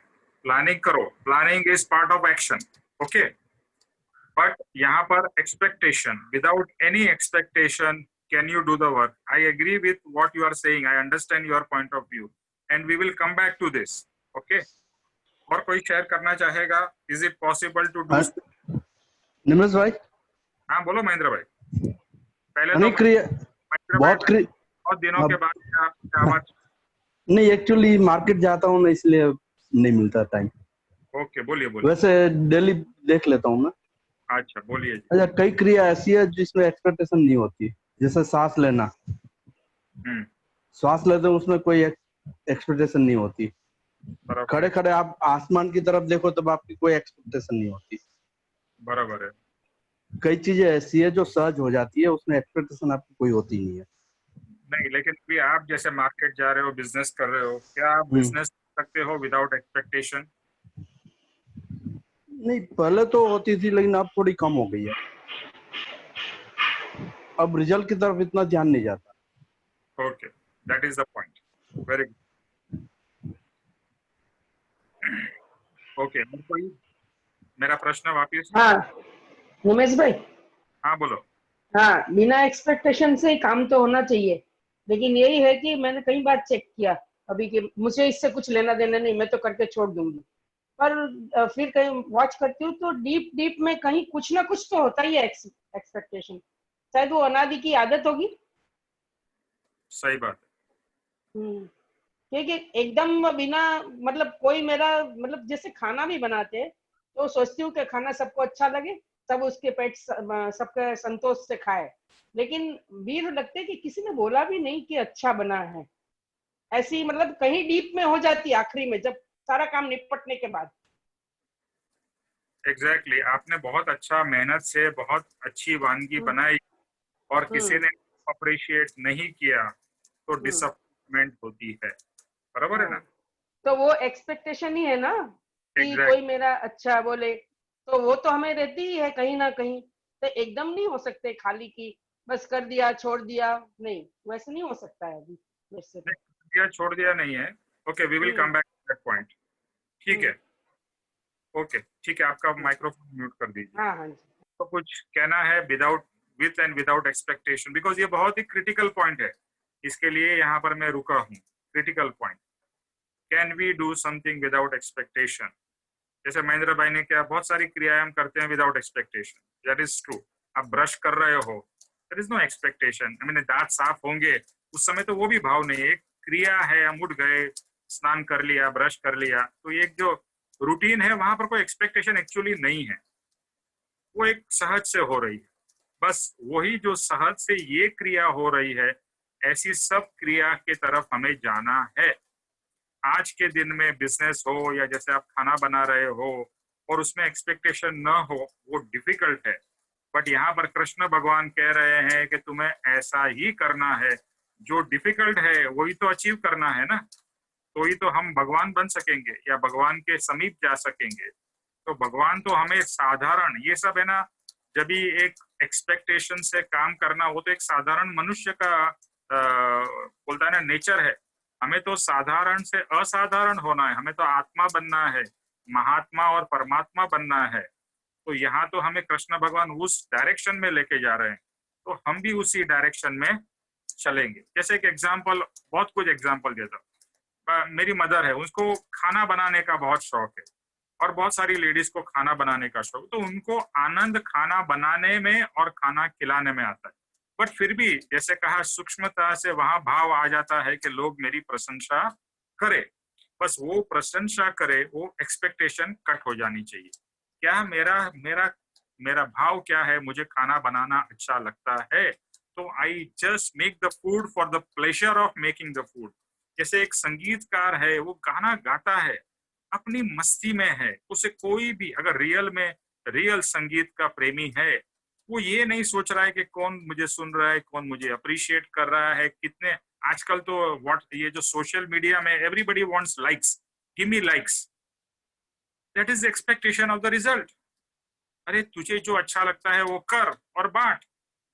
प्लानिंग करो, planning is part of action, okay, but यहाँ पर expectation, without any expectation can you do the work. I agree with what you are saying, I understand your point of view and we will come back to this, okay. और कोई share करना चाहेगा? Is it possible to do? Nimesh भाई, हाँ बोलो महेंद्र भाई. पहले तो नहीं महेंद्र भाई, बहुत बहुत दिनों के बाद आपकी आवाज. नहीं, एक्चुअली मार्केट जाता हूँ मैं, इसलिए नहीं मिलता टाइम. ओके, बोलिए बोलिए. वैसे डेली देख लेता हूँ मैं. अच्छा बोलिए जी. अच्छा, कई क्रिया ऐसी है जिसमें एक्सपेक्टेशन नहीं होती, जैसे सांस लेना. सांस लेते हैं उसमें कोई एक्सपेक्टेशन नहीं होती. खड़े खड़े आप आसमान की तरफ देखो तब आपकी कोई एक्सपेक्टेशन नहीं होती. बराबर है. कई चीजें ऐसी है जो सहज हो जाती है, उसमें एक्सपेक्टेशन आपकी कोई होती नहीं है. नहीं, लेकिन भी आप जैसे मार्केट जा रहे हो, बिजनेस कर रहे हो, क्या आप बिजनेस कर सकते हो विदाउट एक्सपेक्टेशन? नहीं, पहले तो होती थी लेकिन अब थोड़ी कम हो गई है. अब रिजल्ट की तरफ इतना ध्यान नहीं जाता. Okay, that is the point. Very good. Okay, मेरा प्रश्न वापिस. हाँ उमेश भाई. हाँ बोलो. हाँ, बिना एक्सपेक्टेशन से ही काम तो होना चाहिए, लेकिन यही है कि मैंने कई बार चेक किया अभी कि मुझे इससे कुछ लेना देना नहीं, मैं तो करके छोड़ दूंगी. पर फिर कहीं वॉच करती हूँ तो डीप डीप में कहीं कुछ ना कुछ तो होता ही है एक्सपेक्टेशन. शायद वो अनादि की आदत होगी. सही बात है. क्योंकि एकदम बिना मतलब कोई मेरा मतलब जैसे खाना भी बनाते हैं तो सोचती हूँ कि खाना सबको अच्छा लगे, सब उसके पेट सबके संतोष से खाए, लेकिन वीर लगते कि किसी ने बोला भी नहीं कि अच्छा बना है. ऐसी मतलब कहीं डीप में हो जाती है आखिरी में, जब सारा काम निपटने के बाद. एग्जैक्टली, आपने बहुत अच्छा मेहनत से बहुत अच्छी वानगी बनाई और किसी ने अप्रिशिएट नहीं किया तो डिसअपॉइंटमेंट होती है. बराबर है ना? तो वो एक्सपेक्टेशन ही है ना कि कोई मेरा अच्छा बोले, तो वो तो हमें रहती ही है कहीं ना कहीं. तो एकदम नहीं हो सकते खाली की बस कर दिया छोड़ दिया, नहीं वैसे नहीं हो सकता है अभी. वैसे दिया छोड़ दिया नहीं है. Okay, we will come back to that point. ठीक है. ओके, ठीक है, आपका माइक्रोफोन म्यूट कर दीजिए. हाँ हाँ. तो कुछ कहना है with and without expectation, because ये बहुत ही क्रिटिकल पॉइंट है. इसके लिए यहाँ पर मैं रुका हूँ. Critical point, can we do something without expectation? जैसे महेंद्र भाई ने क्या, बहुत सारी क्रियाएं हम करते हैं without expectation. That is true. आप ब्रश कर रहे हो, there is no expectation. I mean दांत साफ होंगे उस समय तो वो भी भाव नहीं है, एक क्रिया है, हम उठ गए, स्नान कर लिया, ब्रश कर लिया, तो एक जो रूटीन है वहां पर कोई एक्सपेक्टेशन एक्चुअली नहीं है, वो एक सहज से हो रही है. बस वही जो सहज से ये क्रिया हो रही है, ऐसी सब क्रिया के तरफ हमें जाना है. आज के दिन में बिजनेस हो या जैसे आप खाना बना रहे हो और उसमें एक्सपेक्टेशन न हो, वो डिफिकल्ट है. बट यहाँ पर कृष्ण भगवान कह रहे हैं कि तुम्हें ऐसा ही करना है. जो डिफिकल्ट है वही तो अचीव करना है ना, तो ही तो हम भगवान बन सकेंगे या भगवान के समीप जा सकेंगे. तो भगवान तो हमें साधारण, ये सब है ना, जब भी एक एक्सपेक्टेशन से काम करना, वो तो एक साधारण मनुष्य का बोलता है ना नेचर है. हमें तो साधारण से असाधारण होना है, हमें तो आत्मा बनना है, महात्मा और परमात्मा बनना है. तो यहाँ तो हमें कृष्ण भगवान उस डायरेक्शन में लेके जा रहे हैं, तो हम भी उसी डायरेक्शन में चलेंगे. जैसे एक एग्जाम्पल, बहुत कुछ एग्जाम्पल देता. मेरी मदर है, उसको खाना बनाने का बहुत शौक है और बहुत सारी लेडीज को खाना बनाने का शौक, तो उनको आनंद खाना बनाने में और खाना खिलाने में आता है. बट फिर भी जैसे कहा, सूक्ष्मता से वहां भाव आ जाता है कि लोग मेरी प्रशंसा करे. बस वो प्रशंसा करे, वो एक्सपेक्टेशन कट हो जानी चाहिए. क्या मेरा भाव क्या है? मुझे खाना बनाना अच्छा लगता है, तो I just make the food for the pleasure of making the food. जैसे एक संगीतकार है, वो गाना गाता है, अपनी मस्ती में है. उसे कोई भी अगर रियल संगीत का प्रेमी है, वो ये नहीं सोच रहा है कि कौन मुझे सुन रहा है, कौन मुझे अप्रिशिएट कर रहा है, कितने आजकल तो ये जो सोशल मीडिया में everybody wants likes, give me likes, that is expectation of the result. अरे तुझे जो अच्छा लगता है वो कर और बांट,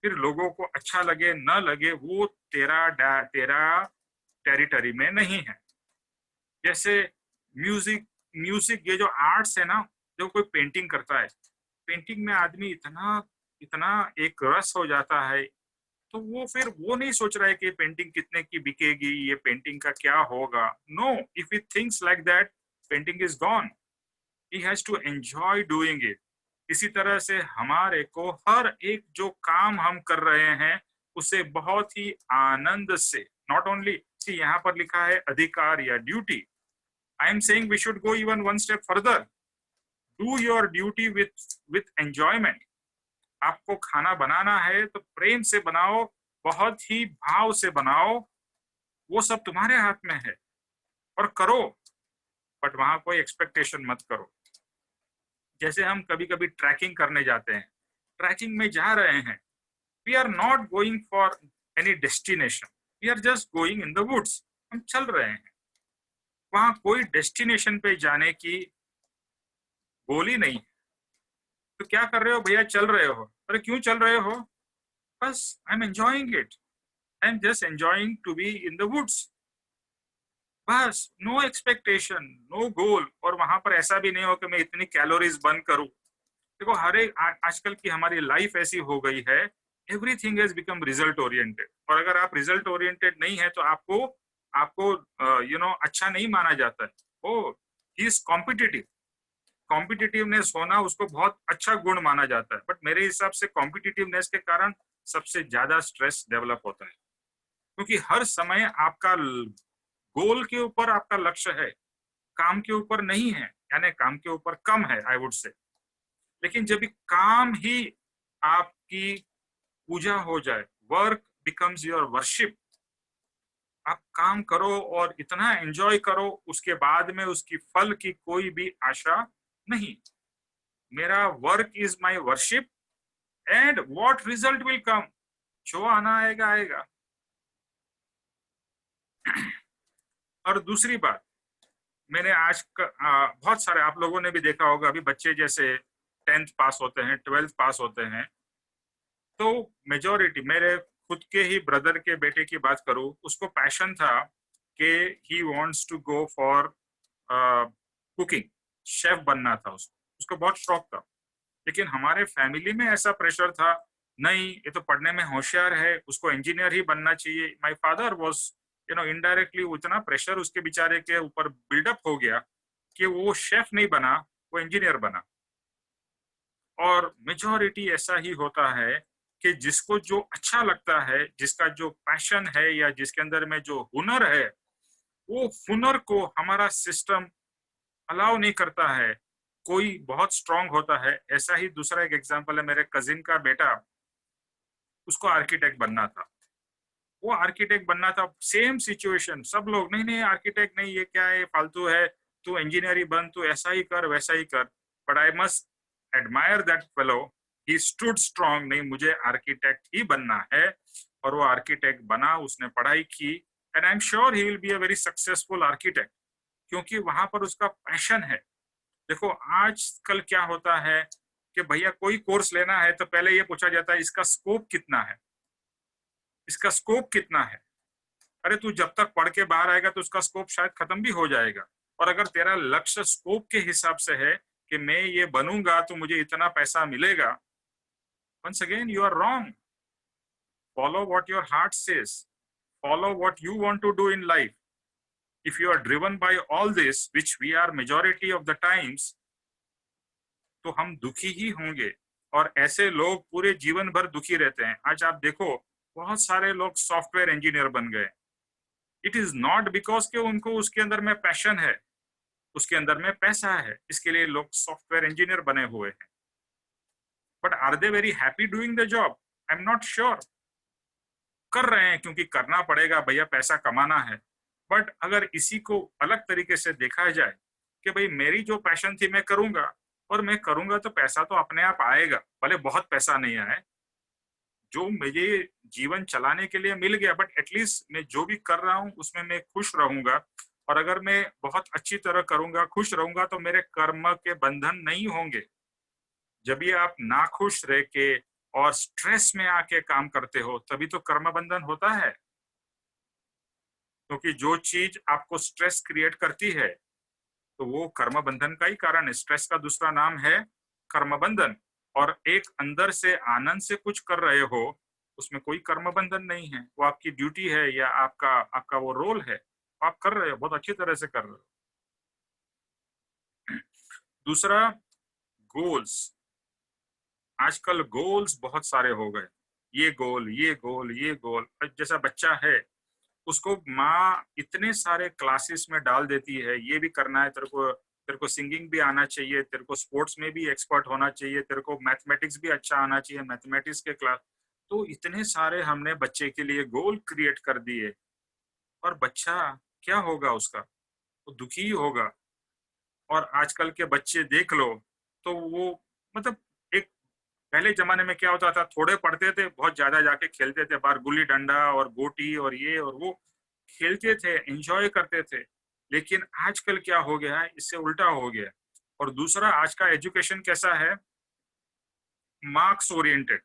फिर लोगों को अच्छा लगे न लगे वो तेरा टेरिटरी में नहीं है। जैसे म्यूजिक ये जो आर्ट्स है ना, जो कोई पेंटिंग करता है, पेंटिंग में आदमी इतना एक रस हो जाता है, तो वो फिर वो नहीं सोच रहा है कि ये पेंटिंग कितने की बिकेगी, ये पेंटिंग का क्या होगा। No, if he thinks like that, painting is gone. He has to enjoy doing it. इसी तरह से हमारे को हर एक जो काम हम कर रहे हैं उसे बहुत ही आनंद से, नॉट ओनली यहाँ पर लिखा है अधिकार या duty, I am saying we should go even one step further, do your duty with enjoyment. आपको खाना बनाना है तो प्रेम से बनाओ, बहुत ही भाव से बनाओ, वो सब तुम्हारे हाथ में है और करो, बट वहां कोई एक्सपेक्टेशन मत करो। जैसे हम कभी कभी ट्रैकिंग करने जाते हैं, ट्रैकिंग में जा रहे हैं, we are not going for any destination, we are just going in the woods, हम चल रहे हैं। वहां कोई डेस्टिनेशन पे जाने की गोल ही नहीं है। तो क्या कर रहे हो भैया? चल रहे हो। अरे क्यों चल रहे हो? बस I am enjoying it, I am just enjoying to be in the woods, बस नो एक्सपेक्टेशन, नो गोल। और वहां पर ऐसा भी नहीं हो कि मैं इतनी कैलोरीज बर्न करूं। देखो हर एक आजकल की हमारी लाइफ ऐसी हो गई है, everything has become result oriented. और अगर आप रिजल्ट ओरिएंटेड नहीं है तो आपको अच्छा नहीं माना जाता है। ओ ही इज कॉम्पिटिटिव, कॉम्पिटिटिवनेस होना उसको बहुत अच्छा गुण माना जाता है, बट मेरे हिसाब से कॉम्पिटिटिवनेस के कारण सबसे ज्यादा स्ट्रेस डेवलप होता है, क्योंकि हर समय आपका गोल के ऊपर आपका लक्ष्य है, काम के ऊपर नहीं है, यानी काम के ऊपर कम है आई वुड से। लेकिन जब भी काम ही आपकी पूजा हो जाए, वर्क बिकम्स योर वर्शिप, आप काम करो और इतना एंजॉय करो, उसके बाद में उसकी फल की कोई भी आशा नहीं। मेरा work is my worship and what result will come, जो आना आएगा आएगा। और दूसरी बात, मैंने आज बहुत सारे आप लोगों ने भी देखा होगा, अभी बच्चे जैसे 10th पास होते हैं, 12th पास होते हैं, तो मेजॉरिटी, मेरे खुद के ही ब्रदर के बेटे की बात करूं, उसको पैशन था कि he wants to go for cooking, chef बनना था उसको बहुत शौक था। लेकिन हमारे फैमिली में ऐसा प्रेशर था, नहीं ये तो पढ़ने में होशियार है, उसको इंजीनियर ही बनना चाहिए। माय फादर वाज इनडायरेक्टली उतना प्रेशर उसके बेचारे के ऊपर बिल्डअप हो गया कि वो शेफ नहीं बना, वो इंजीनियर बना। और मेजॉरिटी ऐसा ही होता है कि जिसको जो अच्छा लगता है, जिसका जो पैशन है या जिसके अंदर में जो हुनर है, वो हुनर को हमारा सिस्टम अलाउ नहीं करता है। कोई बहुत स्ट्रांग होता है, ऐसा ही दूसरा एक एग्जांपल है, मेरे कजिन का बेटा, उसको आर्किटेक्ट बनना था, वो आर्किटेक्ट बनना था, सेम सिचुएशन, सब लोग नहीं नहीं आर्किटेक्ट नहीं, ये क्या है, फालतू है, तू इंजीनियर ही बन, तू ऐसा ही कर वैसा ही कर। But I must admire that fellow, he stood strong, नहीं मुझे आर्किटेक्ट ही बनना है, और वो आर्किटेक्ट बना, उसने पढ़ाई की, and I am sure he will be a very successful architect, क्योंकि वहां पर उसका पैशन है। देखो आजकल क्या होता है कि भैया कोई कोर्स लेना है तो पहले ये पूछा जाता है इसका स्कोप कितना है, इसका स्कोप कितना है। अरे तू जब तक पढ़ के बाहर आएगा तो उसका स्कोप शायद खत्म भी हो जाएगा। और अगर तेरा लक्ष्य स्कोप के हिसाब से है कि मैं ये बनूंगा तो मुझे इतना पैसा मिलेगा, once again you are wrong. Follow what your heart says, follow what you want to do in life. If you are driven by all this, which we are majority of the times, तो हम दुखी ही होंगे, और ऐसे लोग पूरे जीवन भर दुखी रहते हैं। आज आप देखो बहुत सारे लोग सॉफ्टवेयर इंजीनियर बन गए। इट इज नॉट बिकॉज के उनको उसके अंदर में पैशन है, उसके अंदर में पैसा है, इसके लिए लोग सॉफ्टवेयर इंजीनियर बने हुए हैं। But are they very happy doing the job? I am not sure. कर रहे हैं क्योंकि करना पड़ेगा भैया, पैसा कमाना है। बट अगर इसी को अलग तरीके से देखा जाए कि भाई मेरी जो पैशन थी मैं करूंगा, और मैं करूंगा तो पैसा तो अपने आप आएगा, भले बहुत पैसा नहीं आए, जो मुझे जीवन चलाने के लिए मिल गया, बट एटलीस्ट मैं जो भी कर रहा हूँ उसमें मैं खुश रहूंगा। और अगर मैं बहुत अच्छी तरह करूंगा, खुश रहूंगा, तो मेरे कर्म के बंधन नहीं होंगे। जब भी आप नाखुश रह के और स्ट्रेस में आके काम करते हो, तभी तो कर्म बंधन होता है। क्योंकि जो चीज आपको स्ट्रेस क्रिएट करती है, तो वो कर्म बंधन का ही कारण है। स्ट्रेस का दूसरा नाम है कर्म बंधन। और एक अंदर से आनंद से कुछ कर रहे हो, उसमें कोई कर्म बंधन नहीं है। वो आपकी ड्यूटी है या आपका वो रोल है, आप कर रहे हो, बहुत अच्छी तरह से कर रहे हो। दूसरा, गोल्स। आजकल गोल्स बहुत सारे हो गए, ये गोल, ये गोल, ये गोल। जैसा बच्चा है, उसको माँ इतने सारे क्लासेस में डाल देती है, ये भी करना है तेरे को सिंगिंग भी आना चाहिए, तेरे को स्पोर्ट्स में भी एक्सपर्ट होना चाहिए, तेरे को मैथमेटिक्स भी अच्छा आना चाहिए, मैथमेटिक्स के क्लास। तो इतने सारे हमने बच्चे के लिए गोल क्रिएट कर दिए, और बच्चा क्या होगा, उसका वो दुखी ही होगा। और आजकल के बच्चे देख लो, तो वो मतलब एक पहले जमाने में क्या होता था, थोड़े पढ़ते थे, बहुत ज्यादा जाके खेलते थे बाहर, गुल्ली डंडा और गोटी और ये और वो खेलते थे, एंजॉय करते थे। लेकिन आजकल क्या हो गया है, इससे उल्टा हो गया है। और दूसरा, आज का एजुकेशन कैसा है, मार्क्स ओरिएंटेड।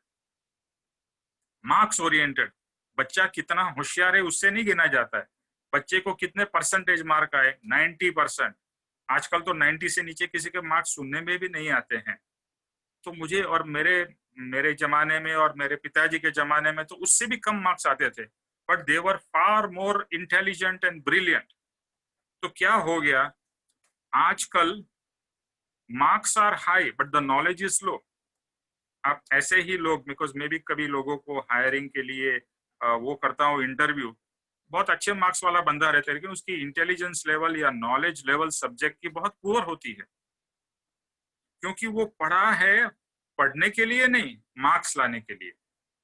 Marks oriented. बच्चा कितना होशियार है उससे नहीं गिना जाता है, बच्चे को कितने परसेंटेज मार्क आए, 90%। आजकल तो 90 से नीचे किसी के मार्क्स सुनने में भी नहीं आते हैं। तो मुझे और मेरे जमाने में और मेरे पिताजी के जमाने में तो उससे भी कम मार्क्स आते थे, but they were far more intelligent and brilliant. तो क्या हो गया, आजकल marks are high but the knowledge is low. आप ऐसे ही लोग, बिकॉज मैं भी कभी लोगों को हायरिंग के लिए वो करता हूँ इंटरव्यू, बहुत अच्छे मार्क्स वाला बंदा रहता है, लेकिन उसकी इंटेलिजेंस लेवल या नॉलेज लेवल सब्जेक्ट की बहुत पुअर होती है, क्योंकि वो पढ़ा है पढ़ने के लिए नहीं, मार्क्स लाने के लिए।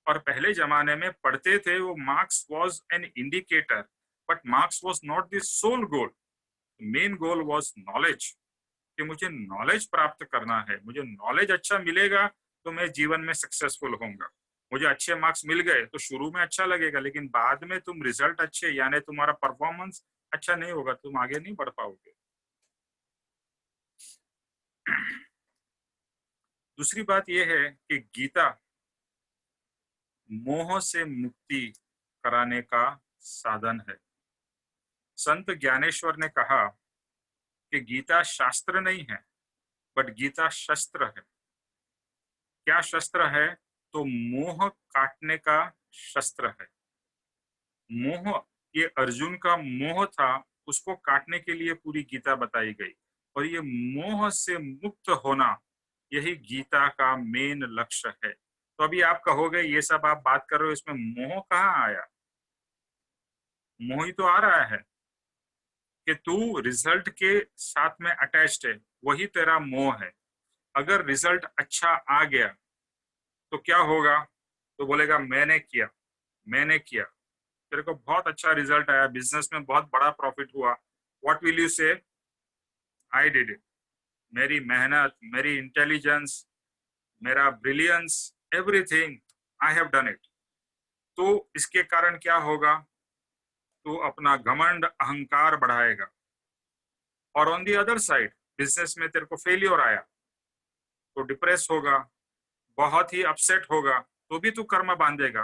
और पहले जमाने में पढ़ते थे, वो marks was an indicator, but marks was not the sole goal. Main goal was knowledge, कि मुझे नॉलेज प्राप्त करना है, मुझे नॉलेज अच्छा मिलेगा तो मैं जीवन में सक्सेसफुल होऊंगा। मुझे अच्छे मार्क्स मिल गए तो शुरू में अच्छा लगेगा, लेकिन बाद में तुम रिजल्ट अच्छे, यानी तुम्हारा परफॉर्मेंस अच्छा नहीं होगा, तुम आगे नहीं बढ़ पाओगे। दूसरी बात यह है कि गीता मोह से मुक्ति कराने का साधन है। संत ज्ञानेश्वर ने कहा कि गीता शास्त्र नहीं है, बट गीता शस्त्र है। क्या शस्त्र है, तो मोह काटने का शस्त्र है। मोह, ये अर्जुन का मोह था, उसको काटने के लिए पूरी गीता बताई गई। और ये मोह से मुक्त होना, यही गीता का मेन लक्ष्य है। तो अभी आप कहोगे ये सब आप बात कर रहे हो, इसमें मोह कहाँ आया? मोह ही तो आ रहा है कि तू रिजल्ट के साथ में अटैच्ड है, वही तेरा मोह है। अगर रिजल्ट अच्छा आ गया तो क्या होगा, तो बोलेगा मैंने किया, मैंने किया। तेरे को बहुत अच्छा रिजल्ट आया, बिजनेस में बहुत बड़ा प्रॉफिट हुआ, व्हाट विल यू से? I did it. मेरी मेहनत, मेरी इंटेलिजेंस, मेरा brilliance, everything, I have done it. तो इसके कारण क्या होगा, तो अपना घमंड अहंकार बढ़ाएगा। और on the other side, business में तेरे को फेलियर आया तो डिप्रेस होगा, बहुत ही अपसेट होगा, तो भी तू कर्म बांधेगा।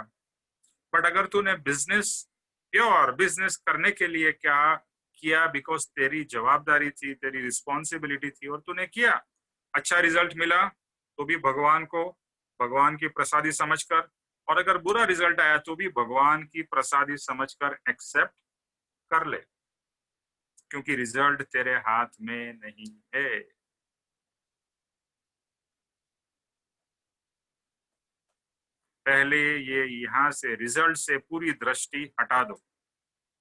बट अगर तूने बिजनेस, प्योर बिजनेस करने के लिए क्या किया, बिकॉज तेरी जवाबदारी थी, तेरी रिस्पॉन्सिबिलिटी थी, और तूने किया, अच्छा रिजल्ट मिला, तो भी भगवान को, भगवान की प्रसादी समझकर, और अगर बुरा रिजल्ट आया तो भी भगवान की प्रसादी समझकर एक्सेप्ट कर ले, क्योंकि रिजल्ट तेरे हाथ में नहीं है। पहले ये यहाँ से रिजल्ट से पूरी दृष्टि हटा दो।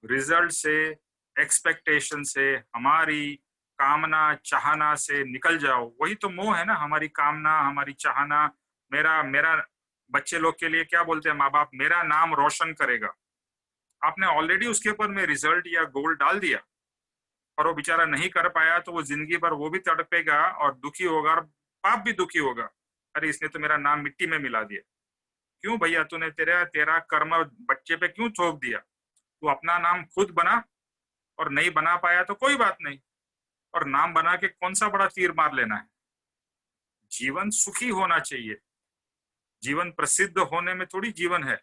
रिजल्ट से, एक्सपेक्टेशन से, हमारी कामना चाहना से निकल जाओ। वही तो मोह है ना, हमारी कामना, हमारी चाहना। मेरा मेरा बच्चे लोग के लिए क्या बोलते हैं माँ बाप, मेरा नाम रोशन करेगा। आपने ऑलरेडी उसके ऊपर में रिजल्ट या गोल डाल दिया, और वो बेचारा नहीं कर पाया, तो वो जिंदगी भर वो भी तड़पेगा और दुखी होगा, और बाप भी दुखी होगा, अरे इसने तो मेरा नाम मिट्टी में मिला दिया। क्यों भैया तूने तेरा कर्म बच्चे पे क्यों थोप दिया? तू अपना नाम खुद बना, और नहीं बना पाया तो कोई बात नहीं, और नाम बना के कौन सा बड़ा तीर मार लेना है? जीवन सुखी होना चाहिए, जीवन प्रसिद्ध होने में थोड़ी जीवन है।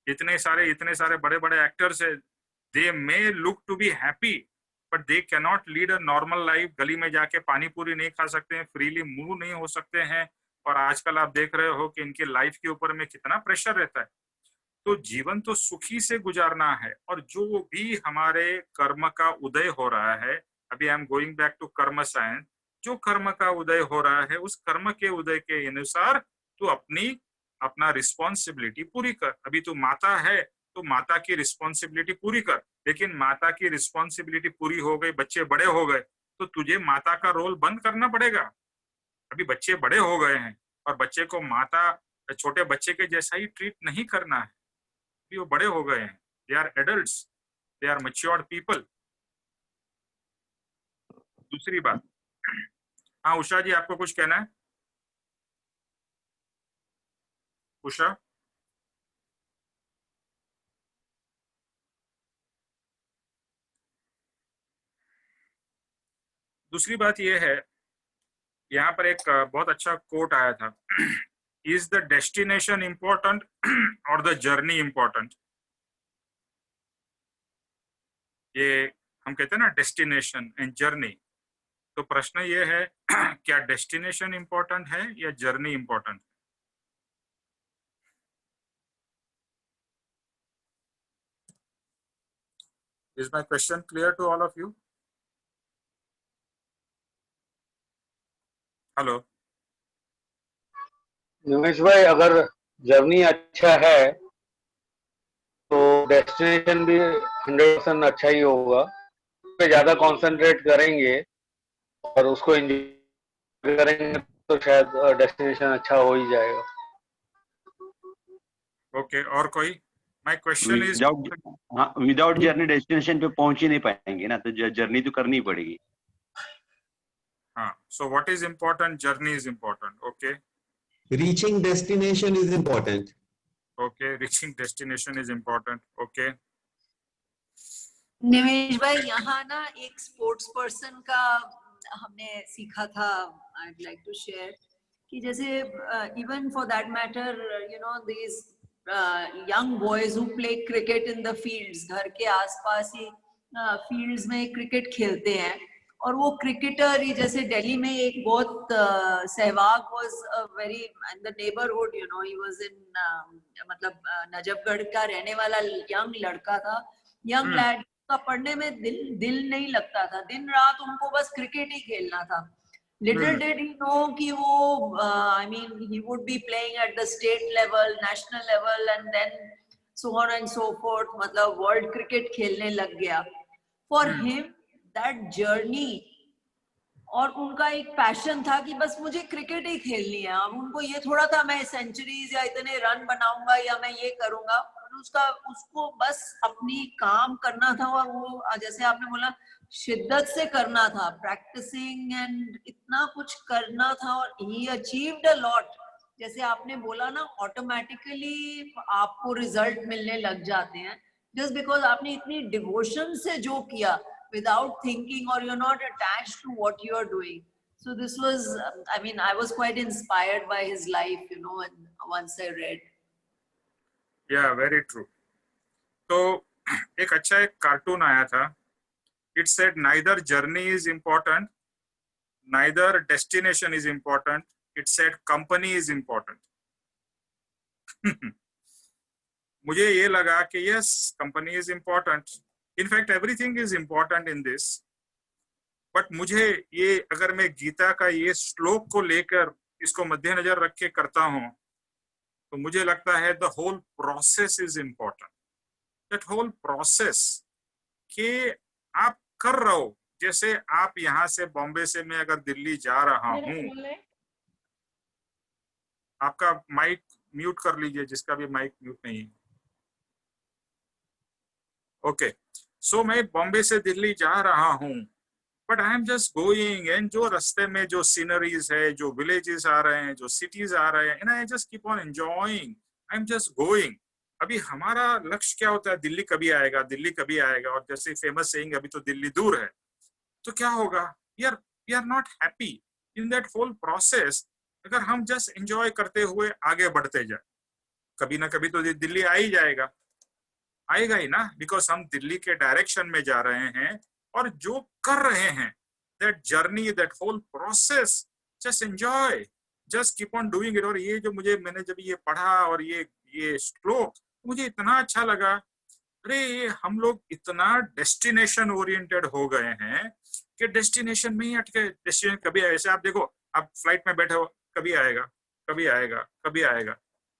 इतने सारे बड़े बड़े एक्टर्स है, they may look to be happy but they can not lead a normal life. गली में जाके पानी पूरी नहीं खा सकते हैं, फ्रीली मूव नहीं हो सकते हैं, और आजकल आप देख रहे हो कि इनके लाइफ के ऊपर में कितना प्रेशर रहता है। तो जीवन तो सुखी से गुजारना है, और जो भी हमारे कर्म का उदय हो रहा है, अभी I am going back to karma science, जो कर्म का उदय हो रहा है उस कर्म के उदय के अनुसार तू अपना रिस्पॉन्सिबिलिटी पूरी कर। अभी तू माता है तो माता की रिस्पॉन्सिबिलिटी पूरी कर, लेकिन माता की रिस्पॉन्सिबिलिटी पूरी हो गई, बच्चे बड़े हो गए, तो तुझे माता का रोल बंद करना पड़ेगा। अभी बच्चे बड़े हो गए हैं और बच्चे को माता छोटे बच्चे के जैसा ही ट्रीट नहीं करना है, भी वो बड़े हो गए हैं, they are adults, they are matured people. दूसरी बात, हाँ उषा जी आपको कुछ कहना है? उषा, दूसरी बात ये है, यहाँ पर एक बहुत अच्छा कोट आया था, इज द डेस्टिनेशन इंपॉर्टेंट और द जर्नी इंपॉर्टेंट? ये हम कहते हैं ना डेस्टिनेशन एंड जर्नी, तो प्रश्न ये है क्या डेस्टिनेशन इंपॉर्टेंट है या journey important? Is my question clear to all of you? Hello Nimesh भाई, अगर जर्नी अच्छा है तो डेस्टिनेशन भी 100% अच्छा ही होगा। उस पे ज्यादा कंसंट्रेट करेंगे और उसको एंजॉय करेंगे तो शायद डेस्टिनेशन अच्छा हो ही जाएगा। ओके, और कोई? My question is without journey destination पे पहुंच ही नहीं पाएंगे ना, तो जर्नी तो करनी पड़ेगी। हाँ, so what is important? Journey is important. Okay. Reaching destination is important. Okay, reaching destination is important. Okay. निमेश भाई, यहाँ ना एक स्पोर्ट्स पर्सन का हमने सीखा था, I'd like to share, कि जैसे even for that matter, you know, these young boys who play cricket in the fields, घर के आसपास ही fields में क्रिकेट खेलते हैं, और वो क्रिकेटर ही जैसे दिल्ली में एक बहुत Sehwag was a very in the neighborhood, you know, he was in मतलब नजफगढ़ का रहने वाला यंग लड़का था, यंग लैड का पढ़ने में दिल नहीं लगता था, दिन रात उनको बस क्रिकेट ही खेलना था। Little did he know कि वो I mean he would be playing at the state level, national level, and then so on and so forth, मतलब world cricket खेलने लग गया। For him that journey, और उनका एक पैशन था कि बस मुझे क्रिकेट ही खेलनी है। अब उनको ये थोड़ा था मैं सेंचुरीज या इतने रन बनाऊंगा या मैं ये करूंगा, उसको बस अपनी काम करना था, और वो जैसे आपने बोला शिद्दत से करना था, प्रैक्टिसिंग एंड इतना कुछ करना था, और ही अचीव्ड अ लॉट। जैसे आपने बोला ना, ऑटोमेटिकली आपको रिजल्ट मिलने लग जाते हैं जस्ट बिकॉज आपने इतनी डिवोशन से जो किया, without thinking, or you're not attached to what you're doing. So this was, I mean, I was quite inspired by his life, you know, and once I read. Yeah, very true. तो एक अच्छा एक cartoon आया था, it said neither journey is important, neither destination is important, it said company is important. मुझे ये लगा कि yes, company is important. In fact, everything is important in this. But मुझे ये, अगर मैं गीता का ये श्लोक को लेकर इसको मद्देनजर रख के करता हूँ, तो मुझे लगता है the whole process is important. That whole process कि आप कर रहे हो, जैसे आप यहाँ से बॉम्बे से मैं अगर दिल्ली जा रहा हूँ, आपका माइक म्यूट कर लीजिए, जिसका भी माइक म्यूट नहीं है। ओके, सो मैं बॉम्बे से दिल्ली जा रहा हूँ, but I am just going, and जो रास्ते में जो सीनरीज है, जो विलेजेस आ रहे हैं, जो सिटीज आ रहे हैं, and I just keep on enjoying, I am just going. अभी हमारा लक्ष्य क्या होता है? दिल्ली कभी आएगा, दिल्ली कभी आएगा, और जैसे फेमस सेइंग अभी तो दिल्ली दूर है, तो क्या होगा? We are not happy in that whole process. अगर हम जस्ट एंजॉय करते हुए आगे बढ़ते जाए, कभी ना कभी तो दिल्ली आ ही जाएगा, आएगा ही ना, बिकॉज हम दिल्ली के डायरेक्शन में जा रहे हैं और जो कर रहे हैं, that journey, that whole process, just enjoy, just keep on doing it. और ये जो मैंने जब ये पढ़ा और ये श्लोक, मुझे इतना अच्छा लगा। अरे ये हम लोग इतना डेस्टिनेशन ओरिएंटेड हो गए हैं कि डेस्टिनेशन में ही अटके। डेस्टिनेशन कभी आए, जैसे आप देखो, आप फ्लाइट में बैठे हो, कभी आएगा, कभी आएगा, कभी आएगा।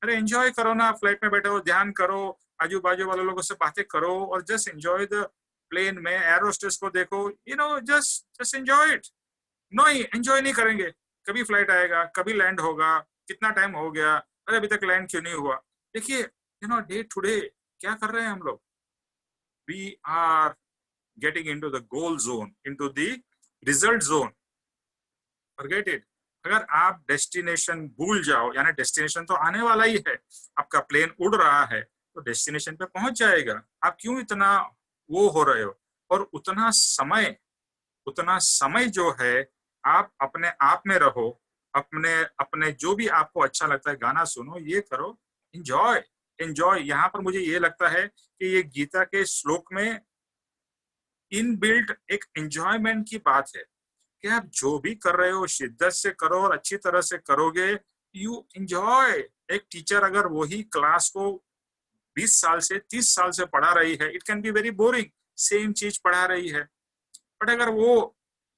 अरे एंजॉय करो ना, फ्लाइट में बैठे हो, ध्यान करो, आजू बाजू वाले लोगों से बातें करो, और जस्ट एंजॉय द प्लेन में एयर होस्टेस को देखो, जस्ट एंजॉय इट। नहीं, एंजॉय नहीं करेंगे, कभी फ्लाइट आएगा, कभी लैंड होगा, कितना टाइम हो गया, अरे अभी तक लैंड क्यों नहीं हुआ। देखिए डे टू डे क्या कर रहे हैं हम लोग? We are getting into the goal zone, into the result zone. Forget it. अगर आप डेस्टिनेशन भूल जाओ, यानी डेस्टिनेशन तो आने वाला ही है, आपका प्लेन उड़ रहा है तो डेस्टिनेशन पे पहुंच जाएगा। आप क्यों इतना वो हो रहे हो? और उतना समय जो है, आप अपने आप में रहो, अपने जो भी आपको अच्छा लगता है, गाना सुनो, ये करो, एंजॉय। यहाँ पर मुझे ये लगता है कि ये गीता के श्लोक में इनबिल्ट एक एंजॉयमेंट की बात है कि आप जो भी कर रहे हो शिद्दत से करो और अच्छी तरह से करोगे, यू एंजॉय। एक टीचर अगर वही क्लास को 20 साल से 30 साल से पढ़ा रही है, it can be very boring, same चीज पढ़ा रही है। बट अगर वो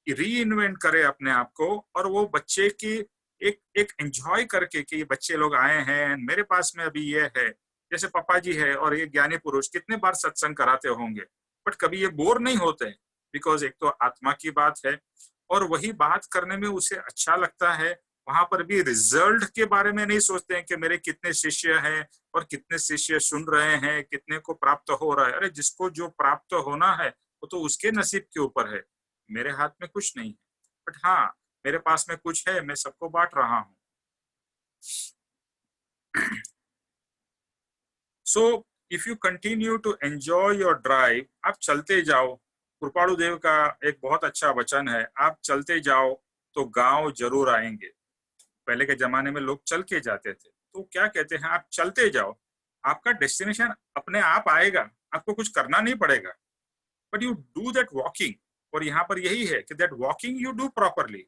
री इन्वेंट करे अपने आप को, और वो बच्चे की एक एंजॉय करके कि ये बच्चे लोग आए हैं, मेरे पास में अभी ये है, जैसे पापा जी है और ये ज्ञानी पुरुष कितने बार सत्संग कराते होंगे, बट कभी ये बोर नहीं होते, बिकॉज एक तो आत्मा की बात है और वही बात करने में उसे अच्छा लगता है। वहां पर भी रिजल्ट के बारे में नहीं सोचते हैं कि मेरे कितने शिष्य हैं और कितने शिष्य सुन रहे हैं, कितने को प्राप्त हो रहा है। अरे जिसको जो प्राप्त होना है वो तो उसके नसीब के ऊपर है, मेरे हाथ में कुछ नहीं है। बट हाँ, मेरे पास में कुछ है, मैं सबको बांट रहा हूं। So if you continue to enjoy your drive, आप चलते जाओ। कृपाणु देव का एक बहुत अच्छा वचन है, आप चलते जाओ तो गांव जरूर आएंगे। पहले के जमाने में लोग चल के जाते थे, तो क्या कहते हैं, आप चलते जाओ, आपका डेस्टिनेशन अपने आप आएगा, आपको कुछ करना नहीं पड़ेगा, but you do that walking. और यहाँ पर यही है कि that walking you do properly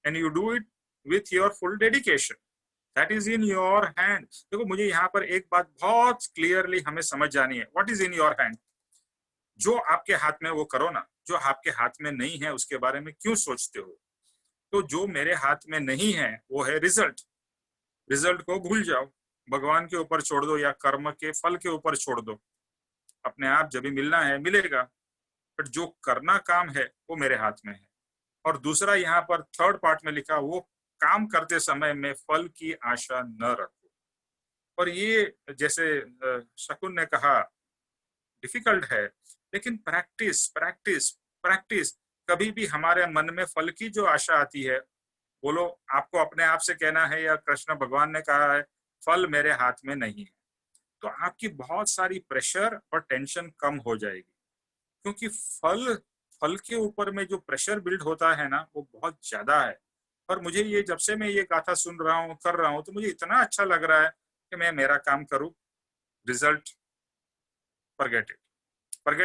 and you do it with your full dedication, that is in your hand. देखो मुझे यहाँ पर एक बात बहुत क्लियरली हमें समझ जानी है, what is in your hand. जो आपके हाथ में वो करो ना, जो आपके हाथ में नहीं है उसके बारे में क्यों सोचते हो। तो जो मेरे हाथ में नहीं है वो है रिजल्ट। रिजल्ट को भूल जाओ, भगवान के ऊपर छोड़ दो या कर्म के फल के ऊपर छोड़ दो, अपने आप जब भी मिलना है मिलेगा, बट जो करना काम है वो मेरे हाथ में है। और दूसरा यहाँ पर थर्ड पार्ट में लिखा, वो काम करते समय में फल की आशा न रखो। और ये जैसे शकुन ने कहा डिफिकल्ट है, लेकिन प्रैक्टिस प्रैक्टिस प्रैक्टिस, कभी भी हमारे मन में फल की जो आशा आती है, बोलो आपको अपने आप से कहना है या कृष्ण भगवान ने कहा है फल मेरे हाथ में नहीं है, तो आपकी बहुत सारी प्रेशर और टेंशन कम हो जाएगी। क्योंकि फल के ऊपर में जो प्रेशर बिल्ड होता है ना, वो बहुत ज्यादा है। और मुझे ये जब से मैं ये गाथा सुन रहा हूँ, कर रहा हूँ, तो मुझे इतना अच्छा लग रहा है कि मैं मेरा काम करूँ, रिजल्ट फॉरगेट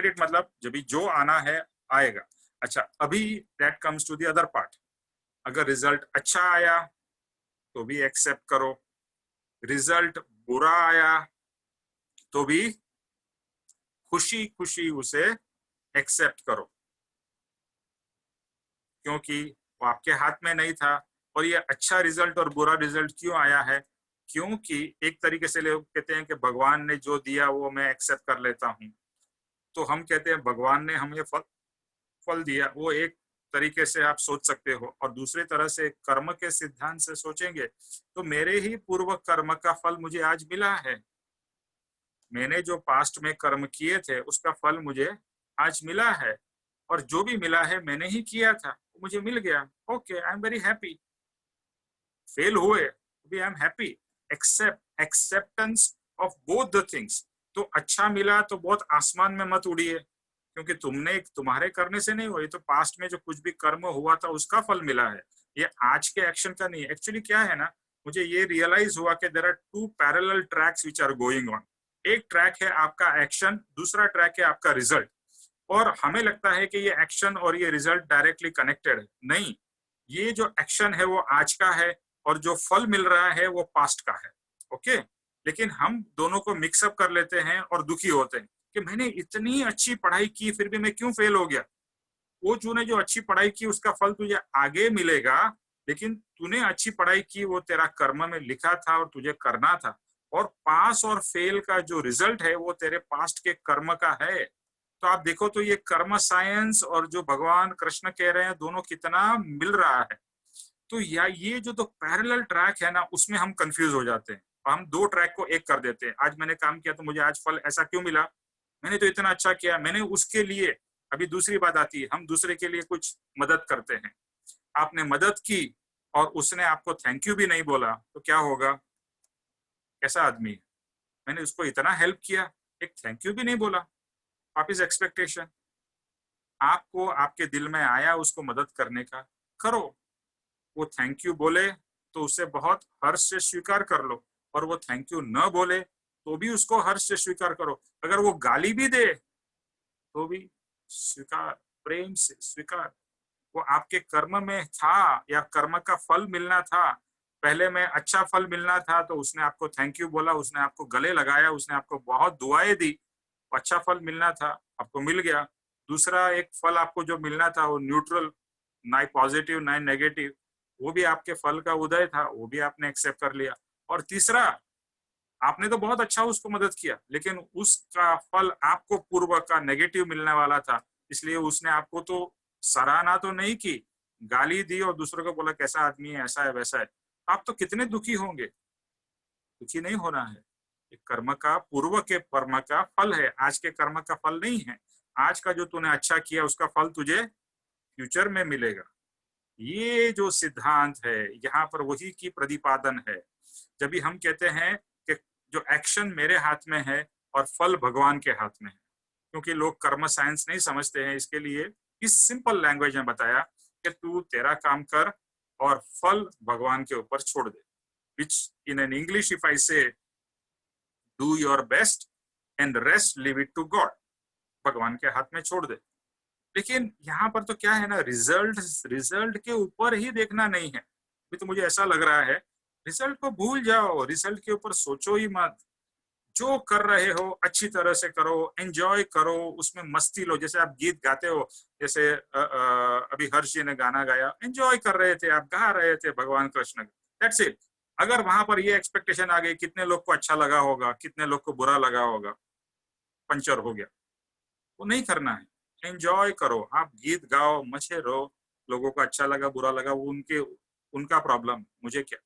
इट मतलब जब भी जो आना है आएगा। अच्छा, अभी that comes to the other part. अगर रिजल्ट अच्छा आया तो भी एक्सेप्ट करो, रिजल्ट बुरा आया तो भी खुशी खुशी उसे एक्सेप्ट करो, क्योंकि वो आपके हाथ में नहीं था। और ये अच्छा रिजल्ट और बुरा रिजल्ट क्यों आया है, क्योंकि एक तरीके से लोग कहते हैं कि भगवान ने जो दिया वो मैं एक्सेप्ट कर लेता हूँ, तो हम कहते हैं भगवान ने हमें फल दिया, वो एक तरीके से आप सोच सकते हो। और दूसरी तरह से कर्म के सिद्धांत से सोचेंगे तो मेरे ही पूर्व कर्म का फल मुझे आज मिला है। मैंने जो पास्ट में कर्म किए थे उसका फल मुझे आज मिला है। और जो भी मिला है मैंने ही किया था, मुझे मिल गया, okay I am very happy. Fail हुए भी I am happy, acceptance of both the things. तो अच्छा मिला तो बहुत आसमान में मत उड़िए, क्योंकि तुम्हारे करने से नहीं हुआ, ये तो पास्ट में जो कुछ भी कर्म हुआ था उसका फल मिला है, ये आज के एक्शन का नहीं है। एक्चुअली क्या है ना, मुझे ये रियलाइज हुआ कि there are two parallel tracks which are going on. एक ट्रैक है आपका एक्शन, दूसरा ट्रैक है आपका रिजल्ट। और हमें लगता है कि ये एक्शन और ये रिजल्ट डायरेक्टली कनेक्टेड है, नहीं। ये जो एक्शन है वो आज का है और जो फल मिल रहा है वो पास्ट का है, ओके। लेकिन हम दोनों को मिक्सअप कर लेते हैं और दुखी होते हैं कि मैंने इतनी अच्छी पढ़ाई की फिर भी मैं क्यों फेल हो गया। वो तूने जो अच्छी पढ़ाई की उसका फल तुझे आगे मिलेगा, लेकिन तूने अच्छी पढ़ाई की वो तेरा कर्म में लिखा था और तुझे करना था। और पास और फेल का जो रिजल्ट है वो तेरे पास्ट के कर्म का है। तो आप देखो तो ये कर्म साइंस और जो भगवान कृष्ण कह रहे हैं दोनों कितना मिल रहा है। तो या ये जो तो पैरेलल ट्रैक है ना उसमें हम कंफ्यूज हो जाते हैं, हम दो ट्रैक को एक कर देते हैं। आज मैंने काम किया तो मुझे आज फल ऐसा क्यों मिला, मैंने तो इतना अच्छा किया, मैंने उसके लिए। अभी दूसरी बात आती है, हम दूसरे के लिए कुछ मदद करते हैं, आपने मदद की और उसने आपको थैंक यू भी नहीं बोला तो क्या होगा, कैसा आदमी है। मैंने उसको इतना हेल्प किया, एक थैंक यू भी नहीं बोला। आप इज एक्सपेक्टेशन, आपको आपके दिल में आया उसको मदद करने का, करो। वो थैंक यू बोले तो उसे बहुत हर्ष से स्वीकार कर लो, और वो थैंक यू न बोले तो भी उसको हर्ष से स्वीकार करो। अगर वो गाली भी दे तो भी स्वीकार, प्रेम से स्वीकार। वो आपके कर्म में था या कर्म का फल मिलना था, पहले में अच्छा फल मिलना था तो उसने आपको थैंक यू बोला, उसने आपको गले लगाया, उसने आपको बहुत दुआएं दी, अच्छा फल मिलना था, आपको मिल गया। दूसरा एक फल आपको जो मिलना था वो न्यूट्रल, ना पॉजिटिव ना नेगेटिव, वो भी आपके फल का उदय था, वो भी आपने एक्सेप्ट कर लिया। और तीसरा, आपने तो बहुत अच्छा उसको मदद किया, लेकिन उसका फल आपको पूर्व का नेगेटिव मिलने वाला था, इसलिए उसने आपको तो सराहना तो नहीं की, गाली दी और दूसरों को बोला कैसा आदमी है, ऐसा है वैसा है। आप तो कितने दुखी होंगे। दुखी नहीं होना है, ये कर्म का पूर्व के कर्म का फल है, आज के कर्म का फल नहीं है। आज का जो तूने अच्छा किया उसका फल तुझे फ्यूचर में मिलेगा। ये जो सिद्धांत है यहाँ पर वही की प्रतिपादन है। जब भी हम कहते हैं कि जो एक्शन मेरे हाथ में है और फल भगवान के हाथ में है, क्योंकि लोग कर्म साइंस नहीं समझते हैं, इसके लिए इस सिंपल लैंग्वेज में बताया कि तू तेरा काम कर और फल भगवान के ऊपर छोड़ दे। Which in an English if I say do your best and rest leave it to God, भगवान के हाथ में छोड़ दे। लेकिन यहाँ पर तो क्या है ना, रिजल्ट के ऊपर ही देखना नहीं है। अभी तो मुझे ऐसा लग रहा है रिजल्ट को भूल जाओ, रिजल्ट के ऊपर सोचो ही मत। जो कर रहे हो अच्छी तरह से करो, एंजॉय करो, उसमें मस्ती लो। जैसे आप गीत गाते हो, जैसे अभी हर्ष जी ने गाना गाया, एंजॉय कर रहे थे, आप गा रहे थे भगवान कृष्ण, दैट्स इट। अगर वहां पर ये एक्सपेक्टेशन आ गई कितने लोग को अच्छा लगा होगा, कितने लोग को बुरा लगा होगा, पंचर हो गया, वो नहीं करना है। एंजॉय करो, आप गीत गाओ, मजे रहो, लोगों को अच्छा लगा बुरा लगा वो उनका प्रॉब्लम, मुझे क्या।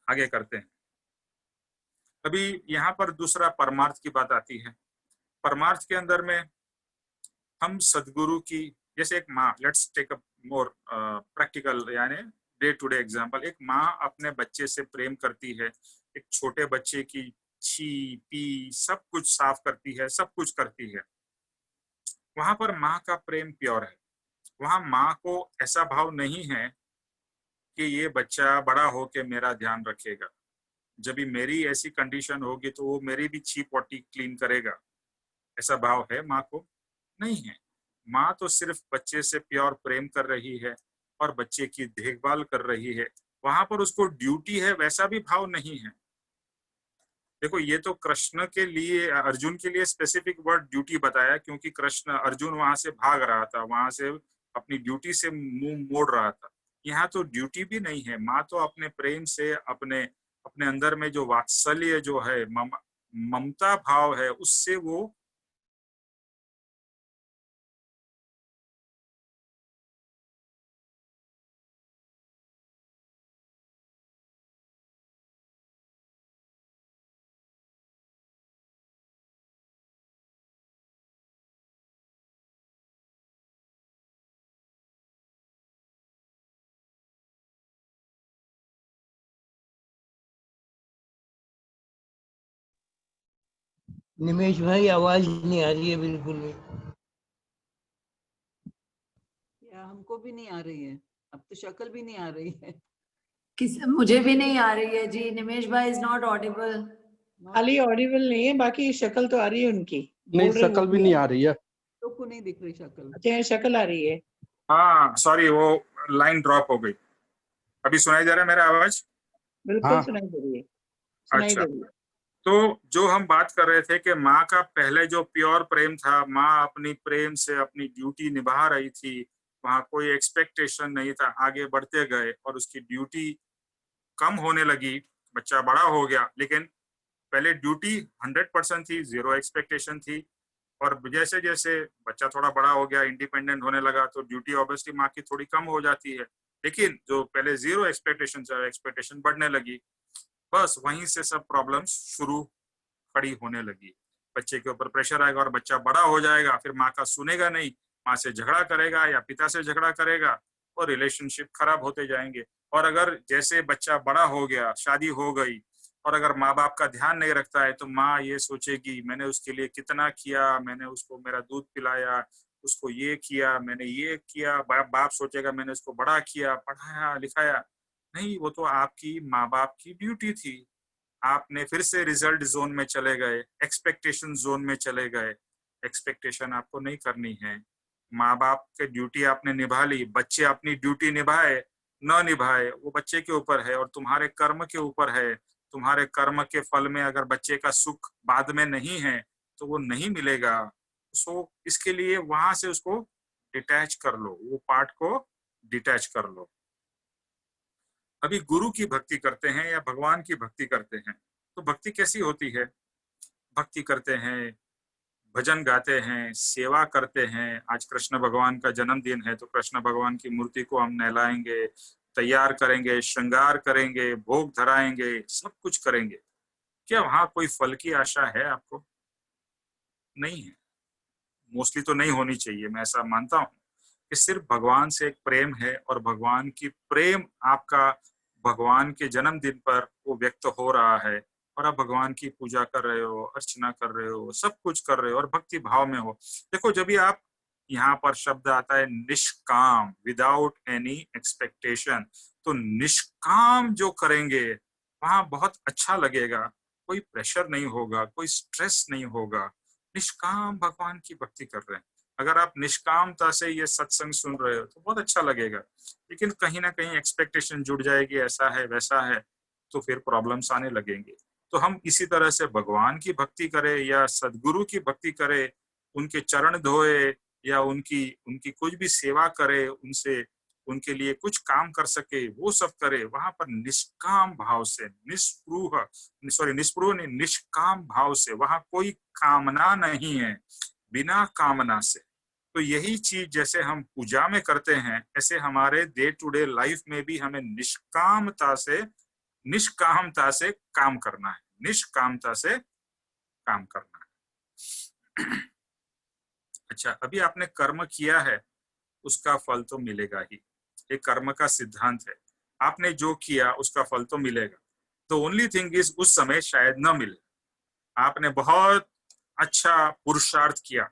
आगे करते हैं। अभी यहाँ पर दूसरा परमार्थ की बात आती है। परमार्थ के अंदर में हम सदगुरु की, जैसे एक माँ, let's take a more practical यानी डे टू डे एग्जांपल। एक माँ अपने बच्चे से प्रेम करती है, एक छोटे बच्चे की छी पी सब कुछ साफ करती है, सब कुछ करती है। वहां पर माँ का प्रेम प्योर है। वहां माँ को ऐसा भाव नहीं है कि ये बच्चा बड़ा होके मेरा ध्यान रखेगा, जब भी मेरी ऐसी कंडीशन होगी तो वो मेरी भी छी पॉटी क्लीन करेगा, ऐसा भाव है माँ को? नहीं है। माँ तो सिर्फ बच्चे से प्योर प्रेम कर रही है और बच्चे की देखभाल कर रही है। वहां पर उसको ड्यूटी है वैसा भी भाव नहीं है। देखो ये तो कृष्ण के लिए, अर्जुन के लिए स्पेसिफिक वर्ड ड्यूटी बताया, क्योंकि कृष्ण अर्जुन वहां से भाग रहा था, वहां से अपनी ड्यूटी से मुंह मोड़ रहा था। यहाँ तो ड्यूटी भी नहीं है। माँ तो अपने प्रेम से, अपने अपने अंदर में जो वात्सल्य जो है, ममता भाव है, उससे वो निमेश भाई आवाज नहीं आ रही है बिल्कुल भी। या हमको भी नहीं आ रही है, अब तो शक्ल भी नहीं आ रही है। मुझे भी नहीं आ रही है जी। निमेश भाई इज नॉट ऑडिबल। खाली ऑडिबल नहीं है, बाकी शक्ल तो आ रही है उनकी। नहीं, बोल रहे शक्ल वो भी नहीं आ रही है। तो को नहीं दिख रही शक्ल। अच्छा, शक्ल आ रही है। हाँ सॉरी, वो लाइन ड्रॉप हो गई। अभी सुनाई दे रहा है मेरा आवाज? बिल्कुल हाँ। सुनाई दे रही है, सुनाई अच्छा, दे रही है। तो जो हम बात कर रहे थे कि माँ का पहले जो प्योर प्रेम था, माँ अपनी प्रेम से अपनी ड्यूटी निभा रही थी, वहां कोई एक्सपेक्टेशन नहीं था। आगे बढ़ते गए और उसकी ड्यूटी कम होने लगी, बच्चा बड़ा हो गया, लेकिन पहले ड्यूटी 100% थी, जीरो एक्सपेक्टेशन थी। और जैसे जैसे बच्चा थोड़ा बड़ा हो गया, इंडिपेंडेंट होने लगा, तो ड्यूटी ऑब्वियसली माँ की थोड़ी कम हो जाती है। लेकिन जो पहले जीरो एक्सपेक्टेशन था, एक्सपेक्टेशन बढ़ने लगी। बस वहीं से सब प्रॉब्लम्स शुरू खड़ी होने लगी। बच्चे के ऊपर प्रेशर आएगा और बच्चा बड़ा हो जाएगा, फिर माँ का सुनेगा नहीं, माँ से झगड़ा करेगा या पिता से झगड़ा करेगा और रिलेशनशिप खराब होते जाएंगे। और अगर जैसे बच्चा बड़ा हो गया, शादी हो गई, और अगर माँ बाप का ध्यान नहीं रखता है, तो माँ ये सोचेगी मैंने उसके लिए कितना किया, मैंने उसको मेरा दूध पिलाया, उसको ये किया, मैंने ये किया। बाप सोचेगा मैंने उसको बड़ा किया, पढ़ाया लिखाया। नहीं, वो तो आपकी माँ बाप की ड्यूटी थी। आपने फिर से रिजल्ट जोन में चले गए, एक्सपेक्टेशन जोन में चले गए। एक्सपेक्टेशन आपको नहीं करनी है। माँ बाप के ड्यूटी आपने निभा ली, बच्चे अपनी ड्यूटी निभाए न निभाए वो बच्चे के ऊपर है और तुम्हारे कर्म के ऊपर है। तुम्हारे कर्म के फल में अगर बच्चे का सुख बाद में नहीं है तो वो नहीं मिलेगा। सो इसके लिए वहां से उसको डिटैच कर लो, वो पार्ट को डिटैच कर लो। अभी गुरु की भक्ति करते हैं या भगवान की भक्ति करते हैं, तो भक्ति कैसी होती है? भक्ति करते हैं, भजन गाते हैं, सेवा करते हैं। आज कृष्ण भगवान का जन्मदिन है, तो कृष्ण भगवान की मूर्ति को हम नहलाएंगे, तैयार करेंगे, श्रृंगार करेंगे, भोग धराएंगे, सब कुछ करेंगे। क्या वहां कोई फल की आशा है आपको? नहीं है, मोस्टली तो नहीं होनी चाहिए। मैं ऐसा मानता हूँ कि सिर्फ भगवान से एक प्रेम है और भगवान की प्रेम आपका भगवान के जन्मदिन पर वो व्यक्त हो रहा है और आप भगवान की पूजा कर रहे हो, अर्चना कर रहे हो, सब कुछ कर रहे हो और भक्ति भाव में हो। देखो, जब भी आप यहाँ पर शब्द आता है निष्काम, विदाउट एनी एक्सपेक्टेशन, तो निष्काम जो करेंगे वहां बहुत अच्छा लगेगा। कोई प्रेशर नहीं होगा, कोई स्ट्रेस नहीं होगा। निष्काम भगवान की भक्ति कर रहे हैं। अगर आप निष्कामता से ये सत्संग सुन रहे हो तो बहुत अच्छा लगेगा। लेकिन कहीं ना कहीं एक्सपेक्टेशन जुड़ जाएगी, ऐसा है वैसा है, तो फिर प्रॉब्लम्स आने लगेंगे। तो हम इसी तरह से भगवान की भक्ति करें या सदगुरु की भक्ति करें, उनके चरण धोए या उनकी उनकी कुछ भी सेवा करे, उनसे उनके लिए कुछ काम कर सके, वो सब करे। वहां पर निष्काम भाव से, निष्पृह नहीं, निष्काम भाव से, वहां कोई कामना नहीं है, बिना कामना से। तो यही चीज जैसे हम पूजा में करते हैं, ऐसे हमारे डे टू डे लाइफ में भी हमें निष्कामता से काम करना है, निष्कामता से काम करना है। अच्छा, अभी आपने कर्म किया है, उसका फल तो मिलेगा ही। ये कर्म का सिद्धांत है। आपने जो किया उसका फल तो मिलेगा। तो ओनली थिंग इज उस समय शायद न मिले। आपने बहुत अच्छा पुरुषार्थ किया,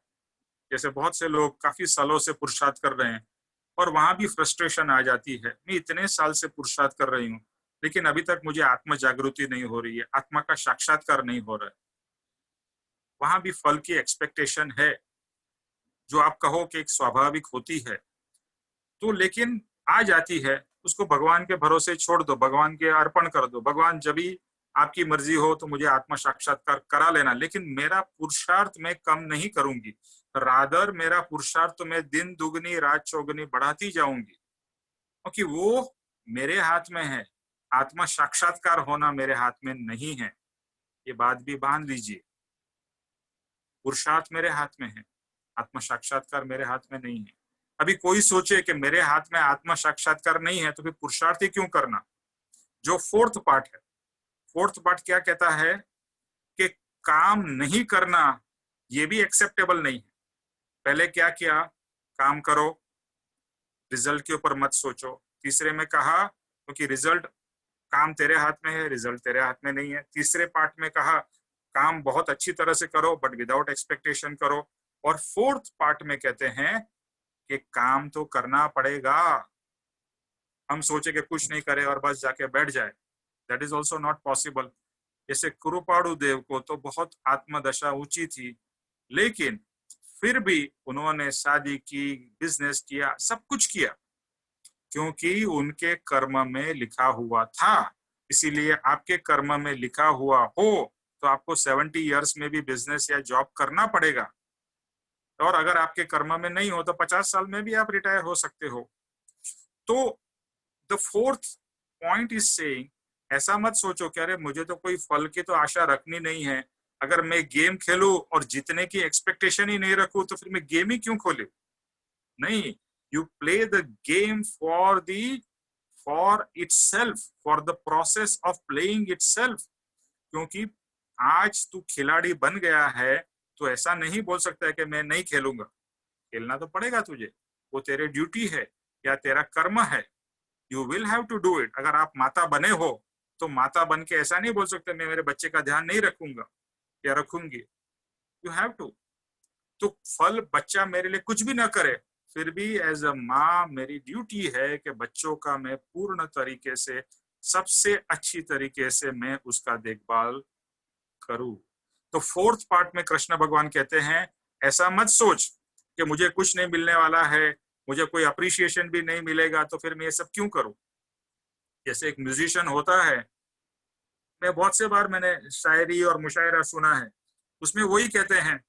जैसे बहुत से लोग काफी सालों से पुरुषार्थ कर रहे हैं और वहां भी फ्रस्ट्रेशन आ जाती है। मैं इतने साल से पुरुषार्थ कर रही हूँ लेकिन अभी तक मुझे आत्म जागृति नहीं हो रही है, आत्मा का साक्षात्कार नहीं हो रहा है। वहां भी फल की एक्सपेक्टेशन है, जो आप कहो कि एक स्वाभाविक होती है, तो लेकिन आ जाती है। उसको भगवान के भरोसे छोड़ दो, भगवान के अर्पण कर दो। भगवान जब भी आपकी मर्जी हो तो मुझे आत्मा साक्षात्कार करा लेना, लेकिन मेरा पुरुषार्थ मैं कम नहीं करूंगी। रादर मेरा पुरुषार्थ तो मैं दिन दुगनी रात चौगुनी बढ़ाती जाऊंगी, क्योंकि वो मेरे हाथ में है। आत्मा साक्षात्कार होना मेरे हाथ में नहीं है, ये बात भी बांध लीजिए। पुरुषार्थ मेरे हाथ में है, आत्मा साक्षात्कार मेरे हाथ में नहीं है। अभी कोई सोचे कि मेरे हाथ में आत्मा साक्षात्कार नहीं है तो फिर पुरुषार्थ ही क्यों करना। जो फोर्थ पार्ट है, फोर्थ पार्ट क्या कहता है कि काम नहीं करना ये भी एक्सेप्टेबल नहीं है। पहले क्या किया, काम करो, रिजल्ट के ऊपर मत सोचो। तीसरे में कहा क्योंकि रिजल्ट, काम तेरे हाथ में है, रिजल्ट तेरे हाथ में नहीं है। तीसरे पार्ट में कहा काम बहुत अच्छी तरह से करो बट विदाउट एक्सपेक्टेशन करो। और फोर्थ पार्ट में कहते हैं कि काम तो करना पड़ेगा। हम सोचे कि कुछ नहीं करे और बस जाके बैठ जाए, that is also not possible. जैसे कुरुपाड़ु देव को तो बहुत आत्मदशा ऊंची थी, लेकिन फिर भी उन्होंने शादी की, बिजनेस किया, सब कुछ किया, क्योंकि उनके कर्म में लिखा हुआ था। इसीलिए आपके कर्म में लिखा हुआ हो तो आपको 70 इयर्स में भी बिजनेस या जॉब करना पड़ेगा। और अगर आपके कर्म में नहीं हो तो 50 साल में भी आप रिटायर हो सकते हो। तो the fourth point is saying, ऐसा मत सोचो कि अरे मुझे तो कोई फल की तो आशा रखनी नहीं है, अगर मैं गेम खेलूं और जीतने की एक्सपेक्टेशन ही नहीं रखूं तो फिर मैं गेम ही क्यों खोलूं। नहीं, you play the game for itself, for the process of playing itself. क्योंकि आज तू खिलाड़ी बन गया है तो ऐसा नहीं बोल सकता है कि मैं नहीं खेलूंगा। खेलना तो पड़ेगा तुझे, वो तेरे ड्यूटी है या तेरा कर्म है। You will have to do it. अगर आप माता बने हो तो माता बन के ऐसा नहीं बोल सकते मैं मेरे बच्चे का ध्यान नहीं रखूंगा या रखूंगी। You have to. तो फल बच्चा मेरे लिए कुछ भी ना करे, फिर भी एज अ माँ मेरी ड्यूटी है कि बच्चों का मैं पूर्ण तरीके से, सबसे अच्छी तरीके से मैं उसका देखभाल करूं। तो फोर्थ पार्ट में कृष्ण भगवान कहते हैं ऐसा मत सोच कि मुझे कुछ नहीं मिलने वाला है, मुझे कोई अप्रिसिएशन भी नहीं मिलेगा तो फिर मैं ये सब क्यों करूं। जैसे एक म्यूजिशियन होता है, मैं बहुत से बार मैंने शायरी और मुशायरा सुना है, उसमें वही कहते हैं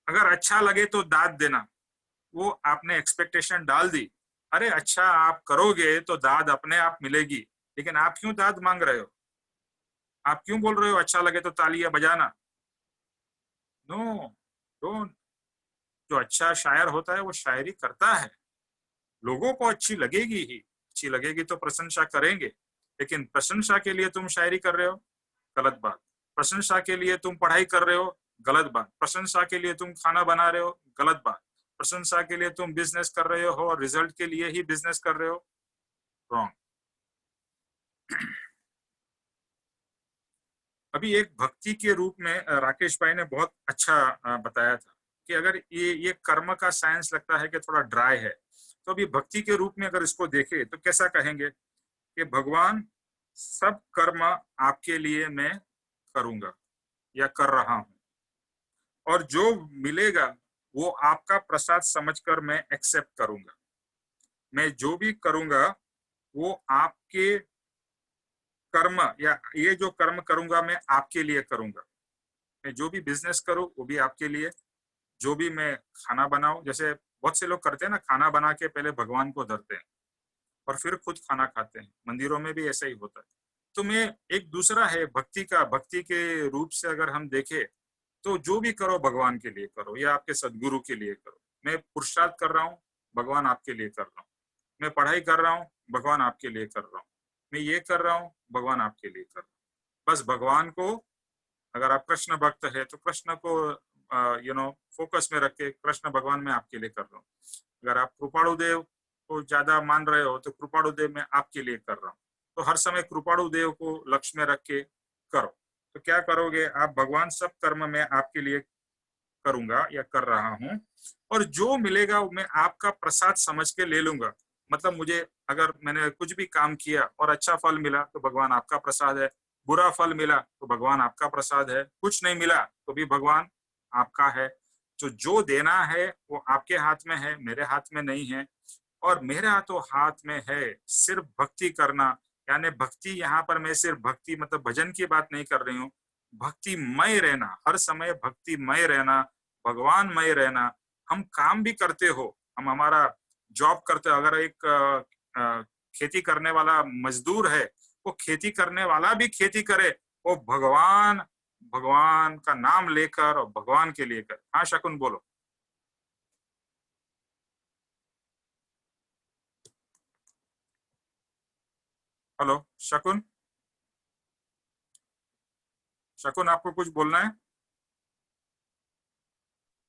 अगर अच्छा लगे तो दाद देना। वो आपने एक्सपेक्टेशन डाल दी, अरे अच्छा आप करोगे तो दाद अपने आप मिलेगी, लेकिन आप क्यों दाद मांग रहे हो। आप क्यों बोल रहे हो अच्छा लगे तो तालियां बजाना। No, don't. जो अच्छा शायर होता है वो शायरी करता है, लोगों को अच्छी लगेगी ही, अच्छी लगेगी तो प्रशंसा करेंगे, लेकिन प्रशंसा के लिए तुम शायरी कर रहे हो, गलत बात। प्रशंसा के लिए तुम पढ़ाई कर रहे हो, गलत बात। प्रशंसा के लिए तुम खाना बना रहे हो, गलत बात। प्रशंसा के लिए तुम बिजनेस कर रहे हो और रिजल्ट के लिए ही बिजनेस कर रहे हो, रॉन्ग। अभी एक भक्ति के रूप में राकेश भाई ने बहुत अच्छा बताया था कि अगर ये कर्म का साइंस लगता है कि थोड़ा ड्राई है, तो अभी भक्ति के रूप में अगर इसको देखे तो कैसा कहेंगे कि भगवान सब कर्म आपके लिए मैं करूंगा या कर रहा हूं, और जो मिलेगा वो आपका प्रसाद समझकर मैं एक्सेप्ट करूंगा। मैं जो भी करूंगा वो आपके कर्म, या ये जो कर्म करूंगा मैं आपके लिए करूंगा। मैं जो भी बिजनेस करूं वो भी आपके लिए, जो भी मैं खाना बनाऊं, जैसे बहुत से लोग करते हैं ना, खाना बना के पहले भगवान को धरते हैं और फिर खुद खाना खाते हैं, मंदिरों में भी ऐसा ही होता है। तो मैं एक दूसरा है भक्ति का, भक्ति के रूप से अगर हम देखें तो जो भी करो भगवान के लिए करो या आपके सदगुरु के लिए करो। मैं पुरुषार्थ कर रहा हूँ, भगवान आपके लिए कर रहा हूँ। मैं पढ़ाई कर रहा हूँ, भगवान आपके लिए कर रहा हूँ। मैं ये कर रहा हूँ, भगवान आपके लिए कर रहा हूँ। बस भगवान को, अगर आप कृष्ण भक्त है तो कृष्ण को फोकस में रख के कृष्ण भगवान मैं आपके लिए कर रहा हूँ। अगर आप कृपाणु देव को ज्यादा मान रहे हो तो कृपाणु देव मैं आपके लिए कर रहा हूँ। तो हर समय कृपाणु देव को लक्ष्य में रख के करो। तो क्या करोगे आप, भगवान सब कर्म में आपके लिए करूंगा या कर रहा हूं, और जो मिलेगा मैं आपका प्रसाद समझ के ले लूंगा। मतलब मुझे अगर मैंने कुछ भी काम किया और अच्छा फल मिला तो भगवान आपका प्रसाद है, बुरा फल मिला तो भगवान आपका प्रसाद है, कुछ नहीं मिला तो भी भगवान आपका है। तो जो देना है वो आपके हाथ में है, मेरे हाथ में नहीं है। और मेरा तो हाथ में है सिर्फ भक्ति करना। यानी भक्ति, यहाँ पर मैं सिर्फ भक्ति मतलब भजन की बात नहीं कर रही हूँ, भक्तिमय रहना, हर समय भक्तिमय रहना, भगवानमय रहना। हम काम भी करते हो, हम हमारा जॉब करते हो, अगर एक खेती करने वाला मजदूर है, वो खेती करने वाला भी खेती करे, वो भगवान भगवान का नाम लेकर और भगवान के लिए कर। हाँ शकुन बोलो। हेलो शकुन, शकुन आपको कुछ बोलना है?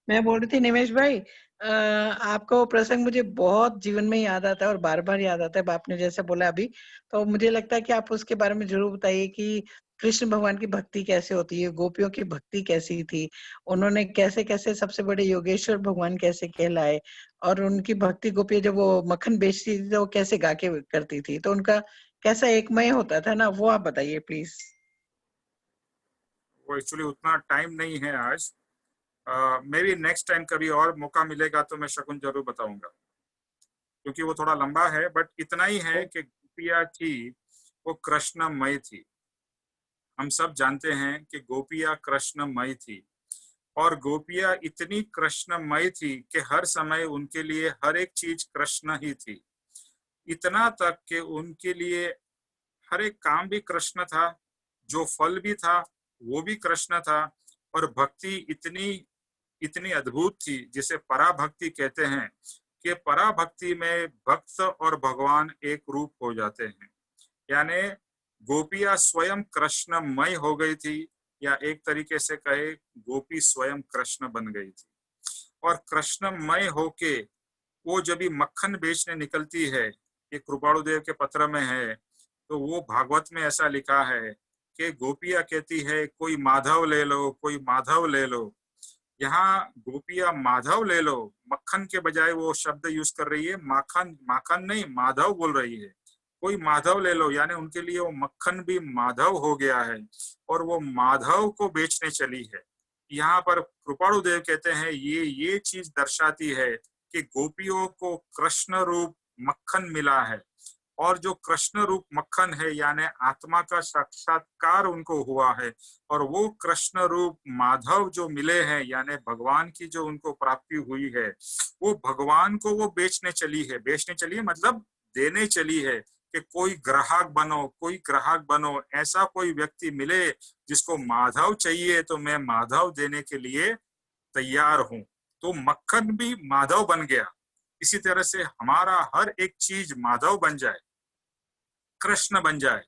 मैं बोल रही थी निमेश भाई, आपका वो प्रसंग मुझे बहुत जीवन में याद आता है और बार बार याद आता है। आपने जैसे बोला अभी, तो मुझे लगता है कि आप उसके बारे में जरूर बताइए कि कृष्ण भगवान की भक्ति कैसे होती है, गोपियों की भक्ति कैसी थी, उन्होंने कैसे कैसे सबसे बड़े योगेश्वर भगवान कैसे कहलाए, और उनकी भक्ति गोपी जब वो मक्खन बेचती थी तो वो कैसे गा के करती थी, तो उनका कैसा एकमय होता था ना, वो आप बताइए प्लीज। वो एक्चुअली उतना टाइम नहीं है आज। मे बी नेक्स्ट टाइम कभी और मौका मिलेगा तो मैं शकुन जरूर बताऊंगा, क्योंकि वो थोड़ा लंबा है। बट इतना ही है कि गोपिया थी वो कृष्णमय थी। हम सब जानते हैं कि गोपिया कृष्णमय थी, और गोपिया इतनी कृष्णमय थी कि हर समय उनके लिए हर एक चीज कृष्ण ही थी। इतना तक कि उनके लिए हर एक काम भी कृष्ण था, जो फल भी था वो भी कृष्ण था। और भक्ति इतनी इतनी अद्भुत थी जिसे पराभक्ति कहते हैं, कि पराभक्ति में भक्त और भगवान एक रूप हो जाते हैं। यानी गोपियां स्वयं कृष्णमय हो गई थी, या एक तरीके से कहे गोपी स्वयं कृष्ण बन गई थी। और कृष्णमय होके वो जब भी मक्खन बेचने निकलती है, ये कृपाणु देव के पत्र में है, तो वो भागवत में ऐसा लिखा है कि गोपियां कहती है कोई माधव ले लो, कोई माधव ले लो। यहाँ गोपियां माधव ले लो, मक्खन के बजाय वो शब्द यूज कर रही है, माखन माखन नहीं माधव बोल रही है। कोई माधव ले लो, यानी उनके लिए वो मक्खन भी माधव हो गया है, और वो माधव को बेचने चली है। यहाँ पर कृपाणु देव कहते हैं ये चीज दर्शाती है कि गोपियों को कृष्ण रूप मक्खन मिला है, और जो कृष्ण रूप मक्खन है यानी आत्मा का साक्षात्कार उनको हुआ है, और वो कृष्ण रूप माधव जो मिले हैं यानी भगवान की जो उनको प्राप्ति हुई है, वो भगवान को वो बेचने चली है। बेचने चली है मतलब देने चली है कि कोई ग्राहक बनो, कोई ग्राहक बनो, ऐसा कोई व्यक्ति मिले जिसको माधव चाहिए तो मैं माधव देने के लिए तैयार हूं। तो मक्खन भी माधव बन गया। इसी तरह से हमारा हर एक चीज माधव बन जाए, कृष्ण बन जाए,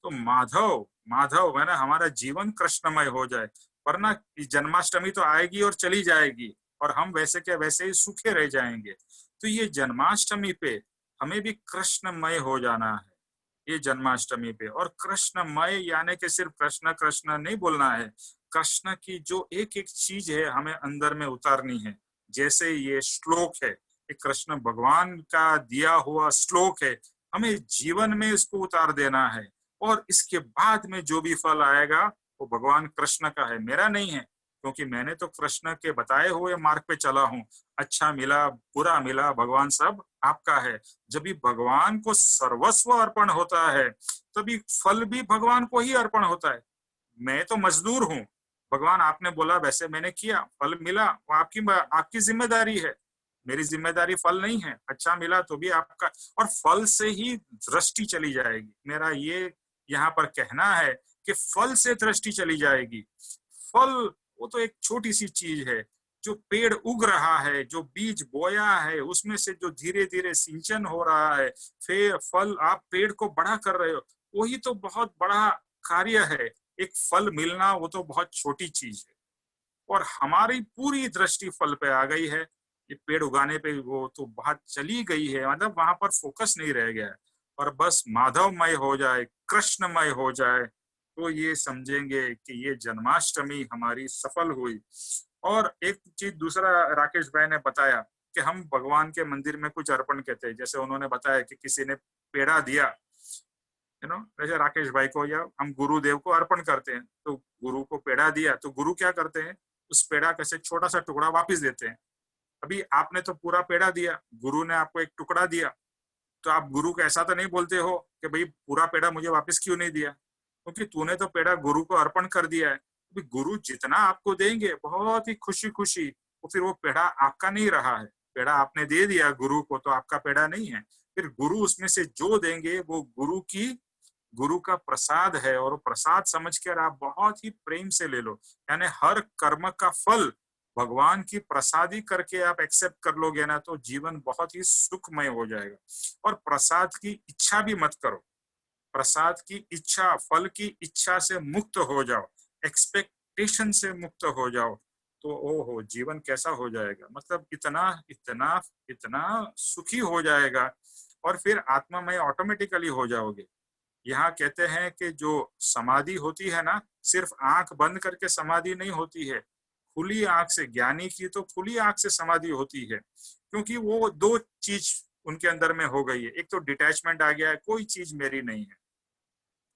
तो माधव माधव है ना, हमारा जीवन कृष्णमय हो जाए। वरना जन्माष्टमी तो आएगी और चली जाएगी, और हम वैसे के वैसे ही सूखे रह जाएंगे। तो ये जन्माष्टमी पे हमें भी कृष्णमय हो जाना है, ये जन्माष्टमी पे। और कृष्णमय यानी कि सिर्फ कृष्ण कृष्ण नहीं बोलना है, कृष्ण की जो एक एक चीज है हमें अंदर में उतारनी है। जैसे ये श्लोक है, ये कृष्ण भगवान का दिया हुआ श्लोक है, हमें जीवन में इसको उतार देना है। और इसके बाद में जो भी फल आएगा वो भगवान कृष्ण का है, मेरा नहीं है, क्योंकि मैंने तो कृष्ण के बताए हुए मार्ग पे चला हूँ। अच्छा मिला बुरा मिला भगवान सब आपका है। जब भी भगवान को सर्वस्व अर्पण होता है तभी फल भी भगवान को ही अर्पण होता है। मैं तो मजदूर हूँ, भगवान आपने बोला वैसे मैंने किया, फल मिला वो आपकी जिम्मेदारी है, मेरी जिम्मेदारी फल नहीं है। अच्छा मिला तो भी आपका, और फल से ही दृष्टि चली जाएगी। मेरा ये यहाँ पर कहना है कि फल से दृष्टि चली जाएगी। फल वो तो एक छोटी सी चीज है, जो पेड़ उग रहा है, जो बीज बोया है, उसमें से जो धीरे धीरे सिंचन हो रहा है, फिर फल आप पेड़ को बड़ा कर रहे हो, वही तो बहुत बड़ा कार्य है। एक फल मिलना वो तो बहुत छोटी चीज है, और हमारी पूरी दृष्टि फल पे आ गई है। ये पेड़ उगाने पे वो तो बात चली गई है, मतलब वहां पर फोकस नहीं रह गया है। और बस माधवमय हो जाए, कृष्णमय हो जाए, तो ये समझेंगे कि ये जन्माष्टमी हमारी सफल हुई। और एक चीज दूसरा राकेश भाई ने बताया कि हम भगवान के मंदिर में कुछ अर्पण कहते हैं। जैसे उन्होंने बताया कि किसी ने पेड़ा दिया, जैसे राकेश भाई को, या हम गुरुदेव को अर्पण करते हैं, तो गुरु को पेड़ा दिया तो गुरु क्या करते हैं, उस पेड़ा का से छोटा सा टुकड़ा वापस देते हैं। अभी आपने तो पूरा पेड़ा दिया, गुरु ने आपको एक टुकड़ा दिया, तो आप गुरु को ऐसा तो नहीं बोलते हो कि भाई पूरा पेड़ा मुझे वापस क्यों नहीं दिया, क्योंकि तूने तो पेड़ा गुरु को अर्पण कर दिया है। अभी गुरु जितना आपको देंगे बहुत ही खुशी खुशी, तो फिर वो पेड़ा आपका नहीं रहा है। पेड़ा आपने दे दिया गुरु को तो आपका पेड़ा नहीं है, फिर गुरु उसमें से जो देंगे वो गुरु का प्रसाद है, और प्रसाद समझकर आप बहुत ही प्रेम से ले लो। यानी हर कर्म का फल भगवान की प्रसादी करके आप एक्सेप्ट कर लोगे ना, तो जीवन बहुत ही सुखमय हो जाएगा। और प्रसाद की इच्छा भी मत करो, प्रसाद की इच्छा, फल की इच्छा से मुक्त हो जाओ, एक्सपेक्टेशन से मुक्त हो जाओ, तो ओहो जीवन कैसा हो जाएगा, मतलब इतना इतना इतना सुखी हो जाएगा। और फिर आत्मा में ऑटोमेटिकली हो जाओगे। यहाँ कहते हैं कि जो समाधि होती है ना, सिर्फ आंख बंद करके समाधि नहीं होती है, खुली आंख से, ज्ञानी की तो खुली आंख से समाधि होती है, क्योंकि वो दो चीज उनके अंदर में हो गई है। एक तो डिटैचमेंट आ गया है, कोई चीज मेरी नहीं है,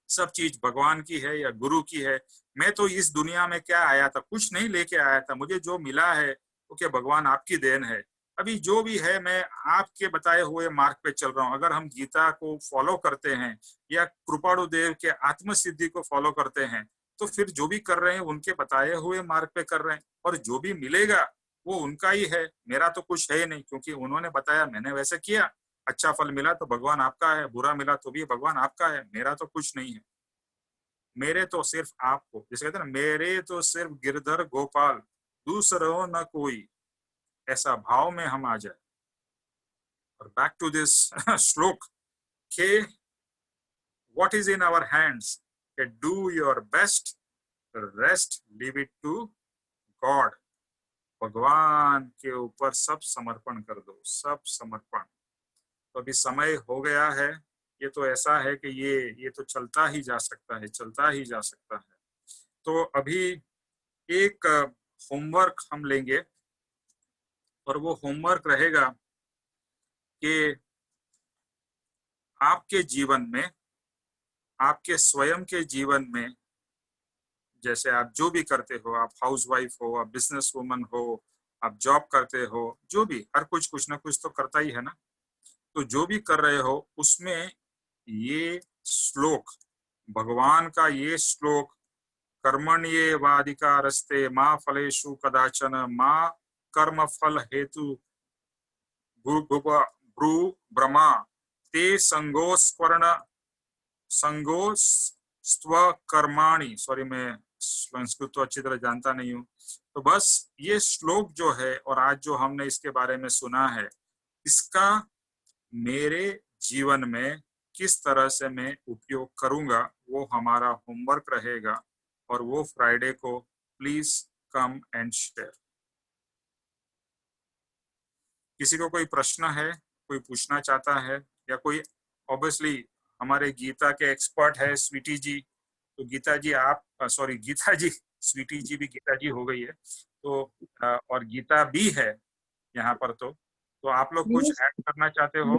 सब चीज भगवान की है या गुरु की है। मैं तो इस दुनिया में क्या आया था, कुछ नहीं लेके आया था, मुझे जो मिला है वो क्या भगवान आपकी देन है। अभी जो भी है मैं आपके बताए हुए मार्ग पे चल रहा हूँ। अगर हम गीता को फॉलो करते हैं या कृपाणु देव के आत्मसिद्धि को फॉलो करते हैं, तो फिर जो भी कर रहे हैं उनके बताए हुए मार्ग पे कर रहे हैं, और जो भी मिलेगा वो उनका ही है, मेरा तो कुछ है नहीं, क्योंकि उन्होंने बताया, मैंने वैसे किया, अच्छा फल मिला तो भगवान आपका है, बुरा मिला तो भी भगवान आपका है, मेरा तो कुछ नहीं है। मेरे तो सिर्फ आपको, जैसे कहते हैं ना, मेरे तो सिर्फ गिरधर गोपाल, दूसरों न कोई, ऐसा भाव में हम आ जाए। और बैक टू दिस श्लोक के what is in our hands, के do your best, rest leave it to God. भगवान के ऊपर सब समर्पण कर दो, सब समर्पण। तो अभी समय हो गया है, ये तो ऐसा है कि ये तो चलता ही जा सकता है, चलता ही जा सकता है। तो अभी एक होमवर्क हम लेंगे, और वो होमवर्क रहेगा कि आपके जीवन में, आपके स्वयं के जीवन में, जैसे आप जो भी करते हो, आप हाउसवाइफ हो, आप बिजनेस वुमन हो, आप जॉब करते हो, जो भी, हर कुछ ना कुछ तो करता ही है ना। तो जो भी कर रहे हो उसमें ये श्लोक, भगवान का ये श्लोक, कर्मण्येवाधिकारस्ते मा फलेषु कदाचन मा कर्म फल हेतु भ्रू ब्रह्मा ते संगोस्त्व कर्माणि। सॉरी, मैं संस्कृत तो अच्छी तरह जानता नहीं हूँ। तो बस ये श्लोक जो है और आज जो हमने इसके बारे में सुना है, इसका मेरे जीवन में किस तरह से मैं उपयोग करूंगा, वो हमारा होमवर्क रहेगा। और वो फ्राइडे को प्लीज कम एंड शेयर। किसी को कोई प्रश्न है, कोई पूछना चाहता है, या कोई, ऑब्वियसली हमारे गीता के एक्सपर्ट है स्वीटी जी, तो गीता जी आप, सॉरी गीता जी, स्वीटी जी भी गीता जी हो गई है, तो और गीता भी है यहाँ पर। तो आप लोग कुछ ऐड करना चाहते हो?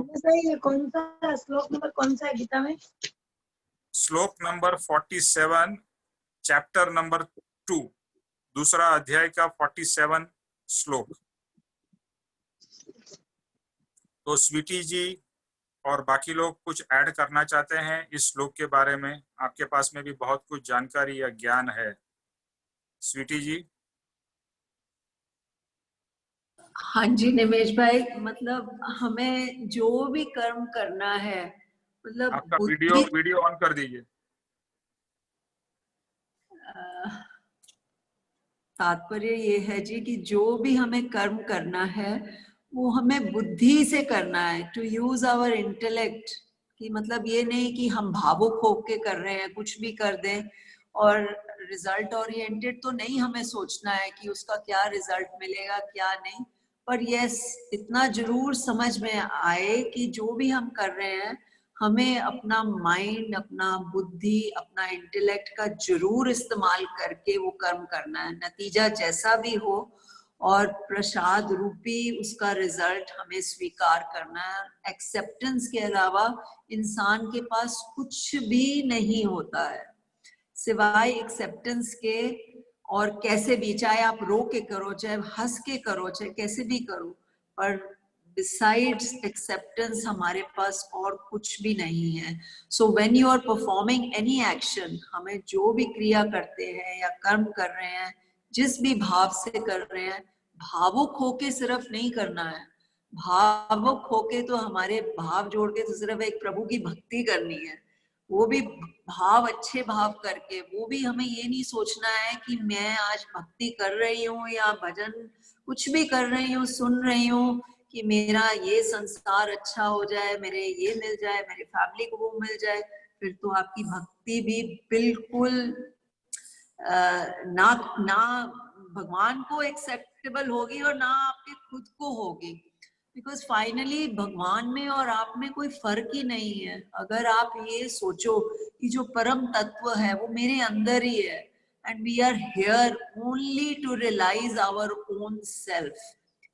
कौन सा श्लोक नंबर कौन सा है गीता में? श्लोक नंबर 47, चैप्टर नंबर 2, दूसरा अध्याय का 47 श्लोक। तो स्वीटी जी और बाकी लोग कुछ ऐड करना चाहते हैं इस श्लोक के बारे में? आपके पास में भी बहुत कुछ जानकारी या ज्ञान है। स्वीटी जी। हाँ जी निमेश भाई, मतलब हमें जो भी कर्म करना है, मतलब आपका वीडियो ऑन कर दीजिए। तात्पर्य ये है जी कि जो भी हमें कर्म करना है वो हमें बुद्धि से करना है, टू यूज आवर इंटेलेक्ट। कि मतलब ये नहीं कि हम भावुक होके कर रहे हैं, कुछ भी कर दें, और रिजल्ट ओरिएंटेड तो नहीं हमें सोचना है कि उसका क्या रिजल्ट मिलेगा क्या नहीं। पर यस, इतना जरूर समझ में आए कि जो भी हम कर रहे हैं हमें अपना माइंड, अपना बुद्धि, अपना इंटेलेक्ट का जरूर इस्तेमाल करके वो कर्म करना है, नतीजा जैसा भी हो, और प्रसाद रूपी उसका रिजल्ट हमें स्वीकार करना है। एक्सेप्टेंस के अलावा इंसान के पास कुछ भी नहीं होता है सिवाय एक्सेप्टेंस के। और कैसे भी, चाहे आप रो के करो, चाहे हंस के करो, चाहे कैसे भी करो, पर बिसाइड्स एक्सेप्टेंस हमारे पास और कुछ भी नहीं है। So when you are performing any action, हमें जो भी क्रिया करते हैं या कर्म कर रहे हैं, जिस भी भाव से कर रहे हैं, भावुक होके सिर्फ नहीं करना है। भावुक होके तो हमारे भाव जोड़ के तो सिर्फ एक प्रभु की भक्ति करनी है, वो भी भाव, अच्छे भाव करके। वो भी हमें ये नहीं सोचना है कि मैं आज भक्ति कर रही हूँ या भजन कुछ भी कर रही हूँ, सुन रही हूँ, कि मेरा ये संसार अच्छा हो जाए, मेरे ये मिल जाए, मेरी फैमिली को वो मिल जाए। फिर तो आपकी भक्ति भी बिल्कुल ना भगवान को एक्सेप्टेबल होगी और ना आपके खुद को होगी। बिकॉज फाइनली भगवान में और आप में कोई फर्क ही नहीं है। अगर आप ये सोचो कि जो परम तत्व है वो मेरे अंदर ही है, and we are here only to realise our own self.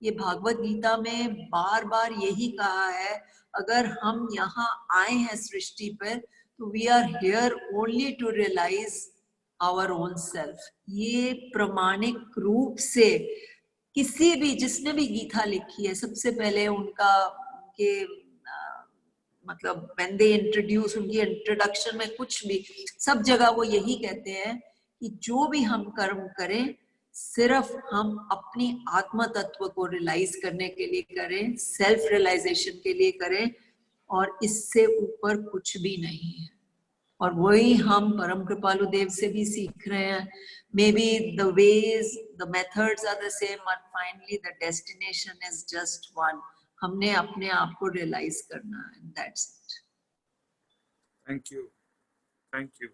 ये भागवत गीता में बार बार यही कहा है, अगर हम यहाँ आए हैं सृष्टि पर तो we are here only to realise our own self. ये प्रमाणिक रूप से किसी भी जिसने भी गीता लिखी है, सबसे पहले उनका उनके मतलब when they introduce, उनकी इंट्रोडक्शन में कुछ भी सब जगह वो यही कहते हैं कि जो भी हम कर्म करें सिर्फ हम अपनी आत्मा तत्व को रियलाइज करने के लिए करें, सेल्फ रियलाइजेशन के लिए करें, और इससे ऊपर कुछ भी नहीं है। और वही हम परम कृपालु देव से भी सीख रहे हैं। Maybe the ways the methods are the same, but finally the destination is just one. हमने अपने आप को रियलाइज करना है, that's it. Thank you, thank you.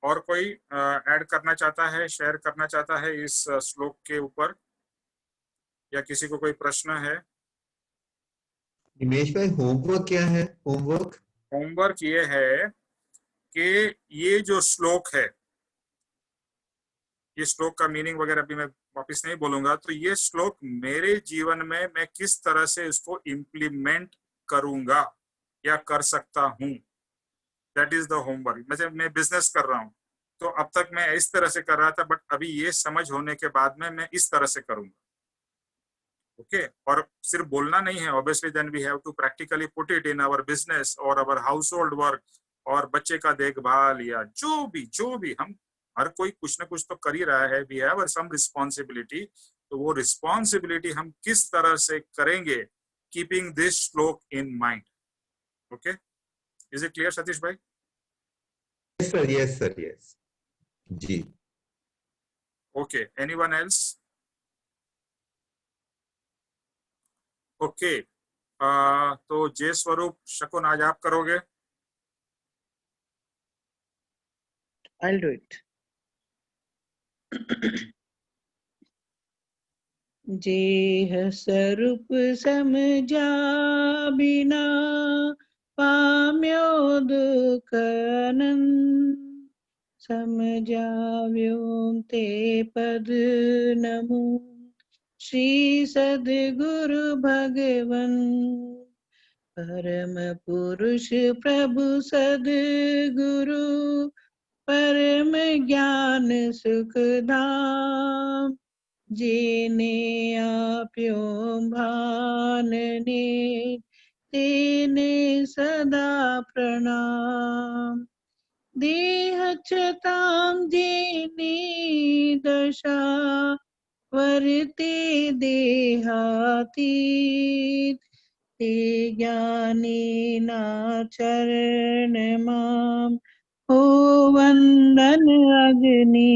और कोई ऐड करना चाहता है, शेयर करना चाहता है इस श्लोक के ऊपर, या किसी को कोई प्रश्न है? निमेश भाई, होमवर्क क्या है? होमवर्क ये है कि ये जो श्लोक है, ये श्लोक का मीनिंग वगैरह अभी मैं वापस नहीं बोलूंगा, तो ये श्लोक मेरे जीवन में मैं किस तरह से इसको इम्प्लीमेंट करूंगा या कर सकता हूं, दैट इज द होमवर्क। मैं बिजनेस कर रहा हूं तो अब तक मैं इस तरह से कर रहा था, बट अभी ये समझ होने के बाद में मैं इस तरह से करूंगा। ओके और सिर्फ बोलना नहीं है, obviously then we have to practically put it in our business और आवर हाउस होल्ड वर्क, और बच्चे का देखभाल या जो भी हम हर कोई कुछ ना कुछ तो कर ही रहा है। वी हैव सम रिस्पॉन्सिबिलिटी, तो वो रिस्पॉन्सिबिलिटी हम किस तरह से करेंगे, कीपिंग दिस श्लोक in mind. Okay, is it clear Satish भाई? Yes sir, yes ji. Okay, anyone else? Okay, तो जय स्वरूप शकुन आज आप करोगे? I'll do it. जेह स्वरूप समझा बिना पाम्यो दुख अनंत, समझाव्यो ते पद नमो श्री सद्गुरु भगवन। परम पुरुष प्रभु सद्गुरु परम ज्ञान सुख धाम, जेने आप्यो भानने तेने सदा प्रणाम। देह छताम जेनी दशा वर्ते देहातीत, ते ज्ञानी ना चरण माम हो वंदन अग्नि।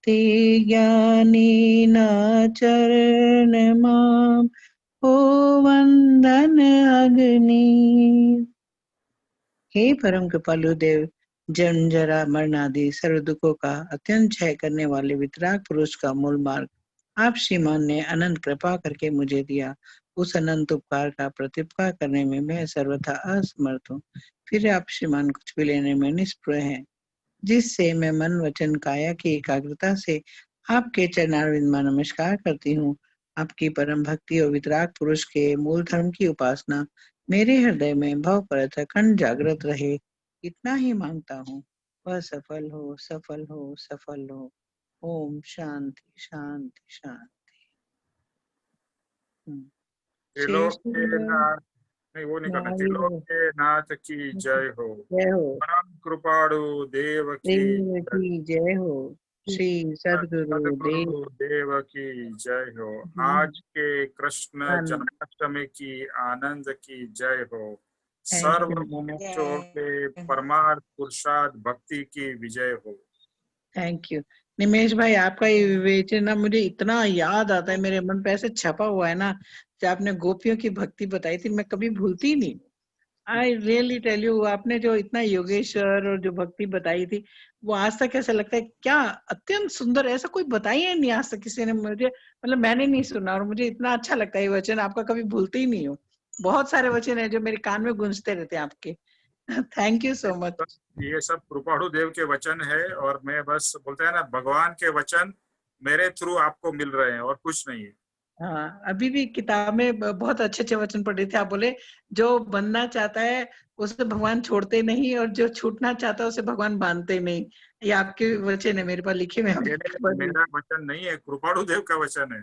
ते ज्ञानी ना चरण माम हो वंदन अग्नि। हे परम कृपालु देव, जन्म जरा मरण आदि सर्व दुखों का अत्यंत क्षय करने वाले वितराग पुरुष का मूल मार्ग आप श्रीमान ने अनंत कृपा करके मुझे दिया। उस अनंत उपकार का प्रत्युपकार करने में मैं सर्वथा असमर्थ हूँ। फिर आप श्रीमान कुछ भी लेने में निष्प्रय हैं, जिससे मैं मन वचन काया की एकाग्रता से आपके चरणारविंद में नमस्कार करती हूँ। आपकी परम भक्ति और वितराग पुरुष के मूल धर्म की उपासना मेरे हृदय में भव परत अखंड जागृत रहे, इतना ही मांगता हूँ। वह सफल हो, सफल हो, सफल हो। ओम शांति शांति शांति। त्रिलोक के नाथ, नहीं वो नहीं करना, त्रिलोक के नाथ की जय हो। परम कृपाणु देव की जय हो। श्री सद्गुरु देव की जय हो। आज के कृष्ण जन्माष्टमी की आनंद की जय हो। सर्व मनुष्यों के परमार्थ पुरुषार्थ भक्ति की विजय हो। थैंक यू निमेश भाई, आपका ये विवेचन ना मुझे इतना याद आता है, मेरे मन पे ऐसे छपा हुआ है ना, जब आपने गोपियों की भक्ति बताई थी, मैं कभी भूलती नहीं। आई रियली टेल यू, आपने जो इतना योगेश्वर और जो भक्ति बताई थी, वो आज तक ऐसा लगता है क्या अत्यंत सुंदर, ऐसा कोई बताया ही नहीं आज तक किसी ने मुझे, मतलब मैंने नहीं सुना, और मुझे इतना अच्छा लगता है ये वचन आपका, कभी भूलते ही नहीं हो। बहुत सारे वचन है जो मेरे कान में गूंजते रहते हैं आपके। Thank you so much. ये सब कृपाणु देव के वचन है, और मैं बस बोलते हैं ना, भगवान के वचन मेरे थ्रू आपको मिल रहे हैं और कुछ नहीं है। हाँ, अभी भी किताब में बहुत अच्छे अच्छे वचन पढ़ रहे थे। आप बोले जो बनना चाहता है उसे भगवान छोड़ते नहीं, और जो छूटना चाहता है उसे भगवान बांधते नहीं। ये आपके वचन है, मेरे पास लिखे हुए हैं। मेरा वचन नहीं है, कृपाणु देव का वचन है।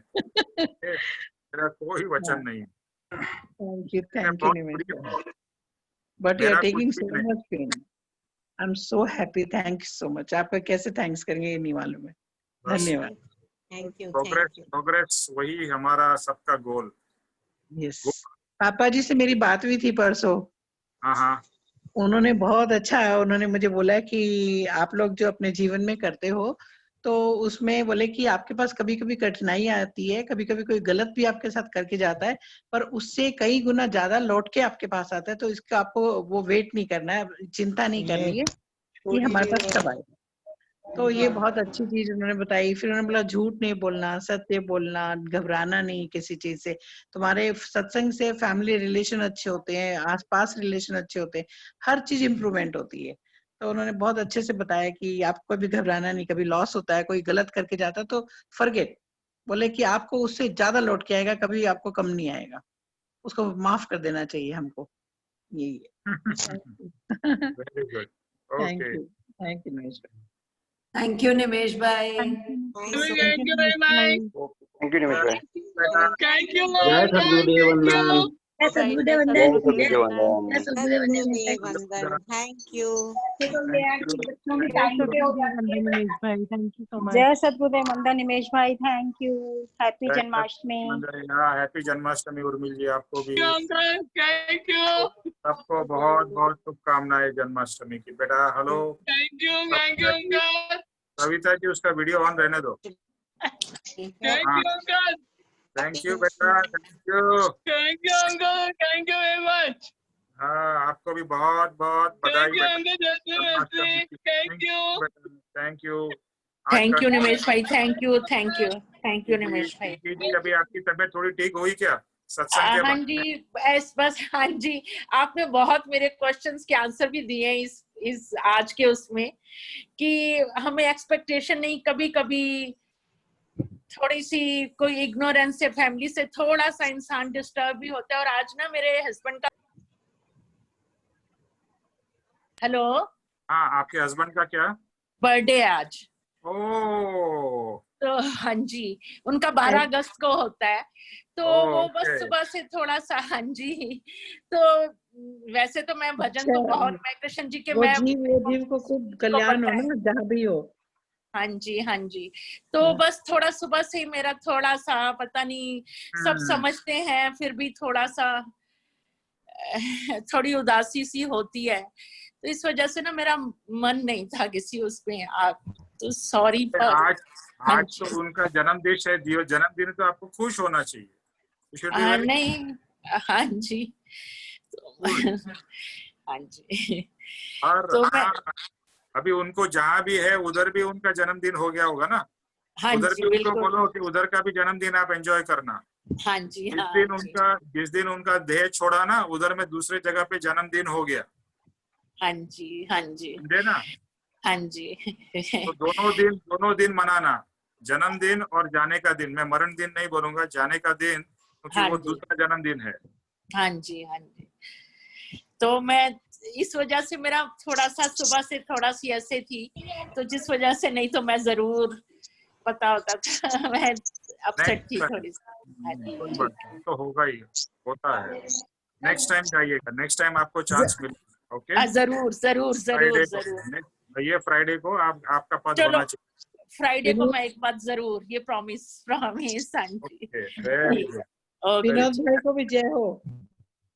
मेरा कोई वचन नहीं है। Thank you Nimesh, but you are taking so much pain. I am so happy, thank you so much. आपका कैसे थैंक्स करेंगे ये नहीं मालूम है। धन्यवाद। Thank you. प्रोग्रेस वही हमारा सबका गोल। यस, पापा जी से मेरी बात हुई थी परसों। हाँ, उन्होंने बहुत अच्छा, उन्होंने मुझे बोला कि आप लोग जो अपने जीवन में करते हो, तो उसमें बोले कि आपके पास कभी कभी कठिनाई आती है, कभी कभी कोई गलत भी आपके साथ करके जाता है, पर उससे कई गुना ज्यादा लौट के आपके पास आता है। तो इसका आपको वो वेट नहीं करना है, चिंता नहीं करनी है कि हमारे पास कब आए। तो ये बहुत अच्छी चीज उन्होंने बताई। फिर उन्होंने बोला झूठ नहीं बोलना, सत्य बोलना, घबराना नहीं किसी चीज से। तुम्हारे सत्संग से फैमिली रिलेशन अच्छे होते हैं, आसपास रिलेशन अच्छे होते हैं, हर चीज इम्प्रूवमेंट होती है। तो उन्होंने बहुत अच्छे से बताया कि आपको भी घबराना नहीं, कभी लॉस होता है, कोई गलत करके जाता है तो फॉरगेट, बोले कि आपको उससे ज्यादा लौट के आएगा, कभी आपको कम नहीं आएगा, उसको माफ कर देना चाहिए हमको। यही है। Very good, thank okay. You, thank you Nimesh भाई। Thank you, Nimesh bhai. Thank you very much. Thank you Nimesh भाई। Thank you, जय Lord. सद्गुरुदेव Thank वंदन। you. जय सद्गुरुदेव वंदन। जय सद्गुरुदेव वंदन। जय सद्गुरुदेव वंदन। Thank you. निमेश भाई, थैंक यू सो मच। जय सद्गुरुदेव वंदन निमेश भाई, thank you. Happy Janmashtami. Happy Janmashtami Urmil ji, आपको भी। Thank you. सबको बहुत बहुत शुभकामनाएं जन्माष्टमी की। बेटा hello. Thank you. Thank you, God. Savita ji, उसका वीडियो ऑन रहने दो। Thank you, God. Thank you बेटा, thank you. Thank you, Uncle. Thank you very much. हाँ, आपको भी बहुत बहुत बधाई Thank you, बेटा। Uncle. Thank you. Thank you. Thank you Nimesh भाई, thank you, thank you, thank you Nimesh भाई। जी, अभी आपकी तबीयत थोड़ी ठीक हुई क्या सत्संग के हाँ बाद? जी, बस हाँ जी, आपने बहुत मेरे क्वेश्चंस के आंसर भी दिए हैं इस आज के उसमें, कि हमें एक्सपेक्टेशन नहीं, कभी कभी थोड़ी सी कोई इग्नोरेंस से फैमिली से थोड़ा सा इंसान डिस्टर्ब भी होता है। और आज ना मेरे हस्बैंड का, हेलो, हाँ, आपके हस्बैंड का क्या बर्थडे है आज। ओह, तो हाँ जी, उनका 12 अगस्त को होता है। तो वो बस सुबह से थोड़ा सा, हाँ जी, तो वैसे तो मैं भजन तो बहुत, मैं कृष्ण जी के, मैं जीव को खूब कल्याण हो ना जहाँ भी हो। हाँ जी, हाँ जी। तो बस थोड़ा सुबह से ही मेरा थोड़ा सा, पता नहीं, सब समझते हैं फिर भी थोड़ा सा थोड़ी उदासी सी होती है। तो इस वजह से ना मेरा मन नहीं था किसी उसमें। आप तो सॉरी पर आज तो उनका जन्मदिन है, जन्मदिन तो आपको खुश होना चाहिए। नहीं, हाँ जी, हाँ जी। और तो अभी उनको जहाँ भी है उधर भी उनका जन्मदिन हो गया होगा ना? हाँ उधर जी, भी उनको बोलो कि उधर का भी जन्मदिन आप एंजॉय करना। हाँ जी, जिस दिन उनका देह छोड़ा ना, उधर में दूसरे जगह पे जन्मदिन हो गया। हाँ जी, हाँ जी, ना? हाँ जी। तो दोनों दिन मनाना, जन्मदिन और जाने का दिन। मैं मरण दिन नहीं बोलूंगा, जाने का दिन, क्योंकि वो दूसरा जन्मदिन है। हाँ जी, हाँ जी। तो मैं इस वजह से मेरा थोड़ा सा सुबह से थोड़ा सी ऐसे थी, तो जिस वजह से, नहीं तो मैं जरूर, पता होता था, मैं अपसेट थी थोड़ी सी। तो होगा ही, होता है। नेक्स्ट टाइम जाइएगा, नेक्स्ट टाइम आपको चांस मिलेगा। ओके, जरूर जरूर जरूर जरूर। ये फ्राइडे को आपका पद होना चाहिए। फ्राइडे को मैं एक बात जरूर, ये प्रॉमिस हाँ जी। विनोद भाई को भी जय हो।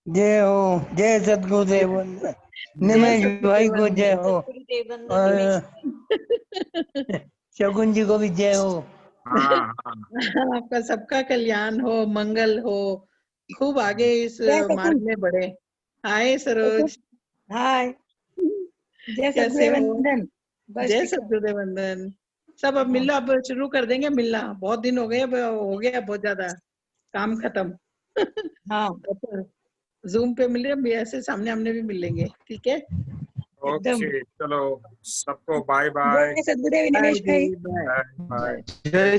जय हो, जय सद्गुरुदेव वंदन। निमेश भाई को जय हो, और शगुन जी को भी जय हो। आपका सबका कल्याण हो, मंगल हो, खूब आगे इस मार्ग में बढ़े। हाय सरोज, हाय, जय कैसे सतगुरु हो? वंदन। बस जय ठीक है। सतगुरुदेव वंदन। सब अब मिलना, अब शुरू कर देंगे मिलना, बहुत दिन हो गए, अब हो गया बहुत ज्यादा काम खत्म। हाँ जूम पे मिले, अब ऐसे सामने आमने भी मिल लेंगे, ठीक है? एकदम। ओके, चलो सबको बाय बाय जय सतगुरुदेव बाय निमेश भाई। जी, बाय बाय। बाय। जय